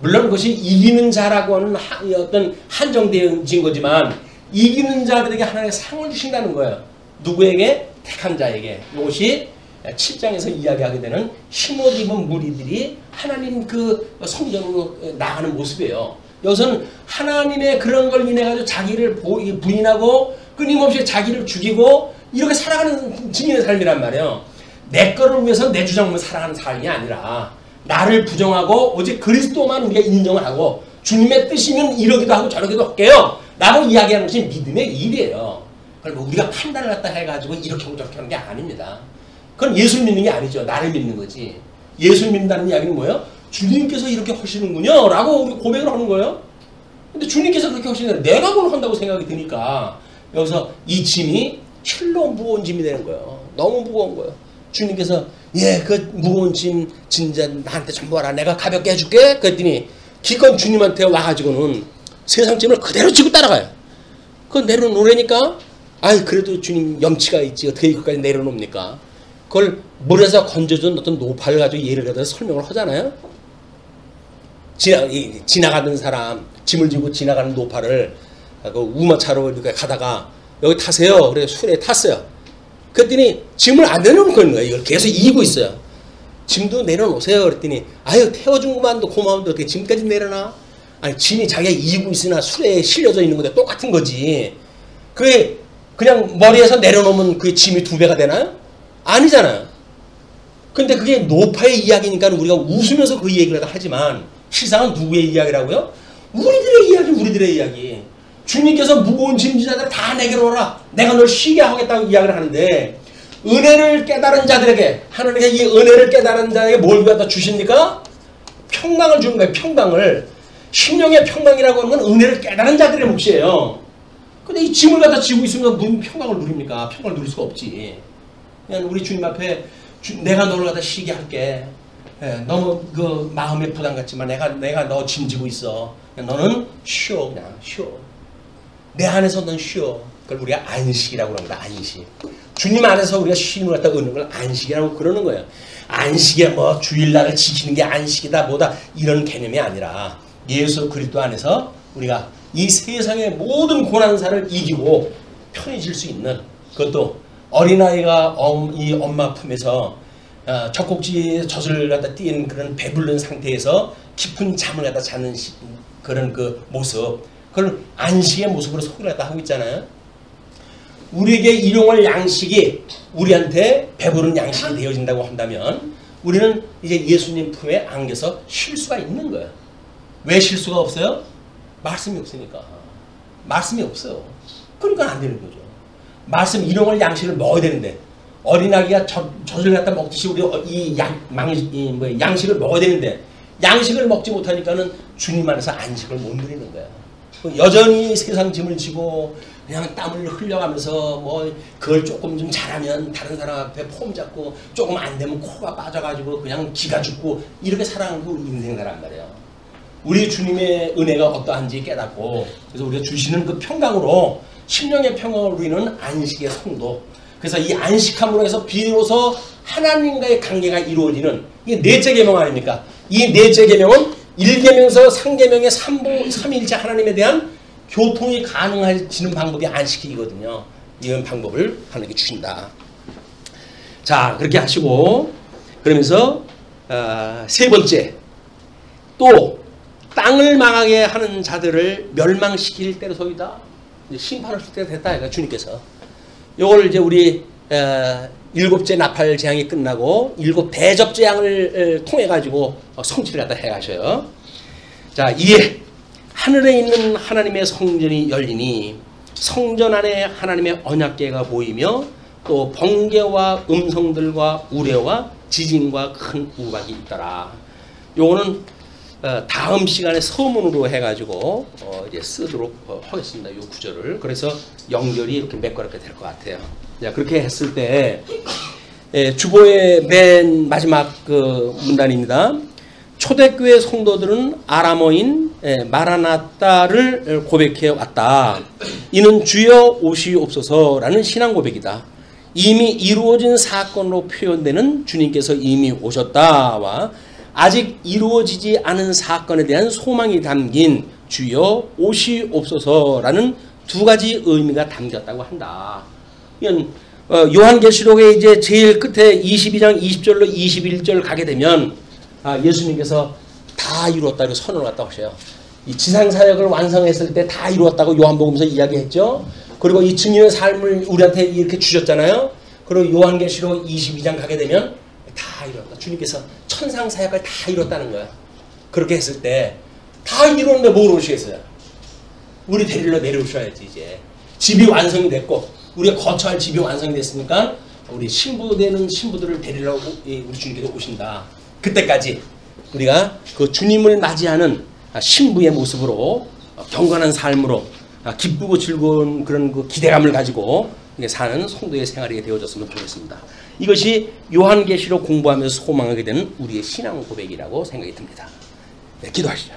물론 그것이 이기는 자라고 하는 어떤 한정되어진 거지만 이기는 자들에게 하나님의 상을 주신다는 거예요. 누구에게? 택한 자에게. 이것이 7장에서 이야기하게 되는 힘옷 입은 무리들이 하나님 그 성전으로 나가는 모습이에요. 여기서는 하나님의 그런 걸 인해 가지고 자기를 부인하고 끊임없이 자기를 죽이고 이렇게 살아가는 증인의 삶이란 말이에요. 내 거를 위해서 내 주장만 살아가는 삶이 아니라 나를 부정하고 오직 그리스도만 우리가 인정을 하고 주님의 뜻이면 이러기도 하고 저러기도 할게요 라고 이야기하는 것이 믿음의 일이에요. 그걸 뭐 우리가 판단을 갖다 해가지고 이렇게 하고 저렇게 하는 게 아닙니다. 그건 예수를 믿는 게 아니죠. 나를 믿는 거지. 예수를 믿는다는 이야기는 뭐예요? 주님께서 이렇게 하시는군요 라고 우리 고백을 하는 거예요. 근데 주님께서 그렇게 하시는데 내가 뭘 한다고 생각이 드니까 여기서 이 짐이 실로 무거운 짐이 되는 거예요. 너무 무거운 거예요. 주님께서 그 무거운 짐 진짜 나한테 전부 와라. 내가 가볍게 해줄게. 그랬더니 기껏 주님한테 와가지고는 세상 짐을 그대로 지고 따라가요. 그거 내려놓으라니까 그래도 주님 염치가 있지. 어떻게 이것까지 내려놓습니까? 그걸 물에서 건져준 어떤 노파를 가지고 예를 들어서 설명을 하잖아요. 지나가던 사람 짐을 지고 지나가는 노파를 그 우마차로 이렇게 가다가 여기 타세요. 그래서 술에 탔어요. 그랬더니 짐을 안 내려놓는 거예요. 이걸 계속 이기고 있어요. 짐도 내려놓으세요. 그랬더니 태워준 것만도 고마운데 어떻게 짐까지 내려놔? 짐이 자기가 이기고 있으나 술에 실려져 있는 건데 똑같은 거지. 그게 그냥 머리에서 내려놓으면 그게 짐이 2배가 되나요? 아니잖아요. 근데 그게 노파의 이야기니까 우리가 웃으면서 그 얘기를 하지만 실상은 누구의 이야기라고요? 우리들의 이야기. 주님께서 무거운 짐지자들 다 내게로 오라. 내가 널 쉬게 하겠다고 이야기를 하는데 은혜를 깨달은 자들에게 하나님께 이 은혜를 깨달은 자에게 뭘 갖다 주십니까? 평강을 주는 거예요. 평강을. 심령의 평강이라고 하는 건 은혜를 깨달은 자들의 몫이에요. 근데 이 짐을 갖다 지고 있으면 무슨 평강을 누립니까? 평강을 누릴 수가 없지. 그냥 우리 주님 앞에 내가 너를 갖다 쉬게 할게. 너무 그 마음에 부담 같지만 내가 너 짐지고 있어. 너는 쉬어. 그냥 쉬어. 내 안에서 넌 쉬어. 그걸 우리가 안식이라고 합니다. 안식. 주님 안에서 우리가 쉼을 갖다 얻는 걸 안식이라고 그러는 거예요. 안식이 뭐 주일날을 지키는 게 안식이다 뭐다 이런 개념이 아니라 예수 그리스도 안에서 우리가 이 세상의 모든 고난사를 이기고 편해질 수 있는, 그것도 어린아이가 이 엄마 품에서 젖꼭지에 젖을 갖다 띄는 그런 배부른 상태에서 깊은 잠을 갖다 자는 그런 그 모습, 그걸 안식의 모습으로 소개를 갖다 하고 있잖아요. 우리에게 일용할 양식이 우리한테 배부른 양식이 되어진다고 한다면 우리는 이제 예수님 품에 안겨서 쉴 수가 있는 거예요. 왜 쉴 수가 없어요? 말씀이 없으니까. 말씀이 없어요. 그러니까 안 되는 거죠. 말씀 일용할 양식을 먹어야 되는데 어린아기가 젖을 갖다 먹듯이 우리 양식을 먹어야 되는데 양식을 먹지 못하니까는 주님 안에서 안식을 못 누리는 거야. 여전히 세상 짐을 지고 그냥 땀을 흘려가면서 뭐 그걸 조금 좀 잘하면 다른 사람 앞에 폼 잡고 조금 안 되면 코가 빠져가지고 그냥 기가 죽고 이렇게 살아가는 게 우리 인생이란 말이에요. 우리 주님의 은혜가 어떠한지 깨닫고 그래서 우리가 주시는 그 평강으로 심령의 평강을 누리는 안식의 성도, 그래서 이 안식함으로 해서 비로소 하나님과의 관계가 이루어지는 이게 넷째 계명 아닙니까? 이 넷째 계명은 1계명에서 3계명의 삼위일체 하나님에 대한 교통이 가능해지는 방법이 안식이거든요. 이런 방법을 하나님께 주신다. 자, 그렇게 하시고 그러면서 세 번째, 또 땅을 망하게 하는 자들을 멸망시킬 때로소이다. 심판하실 때가 됐다. 그러니까 주님께서 요걸 이제 우리 7째 나팔 재앙이 끝나고 7 대접 재앙을 통해 가지고 성취를 갖다 해 가셔요. 자, 이에 하늘에 있는 하나님의 성전이 열리니 성전 안에 하나님의 언약궤가 보이며 또 번개와 음성들과 우레와 지진과 큰 우박이 있더라. 요거는 다음 시간에 서문으로 해가지고 이제 쓰도록 하겠습니다. 요 구절을. 그래서 연결이 이렇게 매끄럽게 될 것 같아요. 자, 그렇게 했을 때 주보의 맨 마지막 그 문단입니다. 초대교회 성도들은 아람어인 마라나타를 고백해 왔다. 이는 주여 오시옵소서라는 신앙 고백이다. 이미 이루어진 사건으로 표현되는 주님께서 이미 오셨다와 아직 이루어지지 않은 사건에 대한 소망이 담긴 주여 오시옵소서라는 두 가지 의미가 담겼다고 한다. 이건 요한계시록의 이제 제일 끝에 22장 20절로 21절 가게 되면 예수님께서 다 이루었다고 선언을 갖다 하셔요. 이 지상사역을 완성했을 때 다 이루었다고 요한복음에서 이야기했죠. 그리고 이 증인의 삶을 우리한테 이렇게 주셨잖아요. 그리고 요한계시록 22장 가게 되면 다 이뤘다. 주님께서 천상사역을 다 이뤘다는 거야. 그렇게 했을 때 다 이뤘는데 뭘 오시겠어요? 우리 데리러 내려오셔야지. 이제 집이 완성이 됐고 우리가 거처할 집이 완성이 됐으니까 우리 신부되는 신부들을 데리러 우리 주님께서 오신다. 그때까지 우리가 그 주님을 맞이하는 신부의 모습으로 경건한 삶으로 기쁘고 즐거운 그런 그 기대감을 가지고 사는 성도의 생활이 되어졌으면 좋겠습니다. 이것이 요한계시록 공부하면서 소망하게 되는 우리의 신앙 고백이라고 생각이 듭니다. 네, 기도하시죠.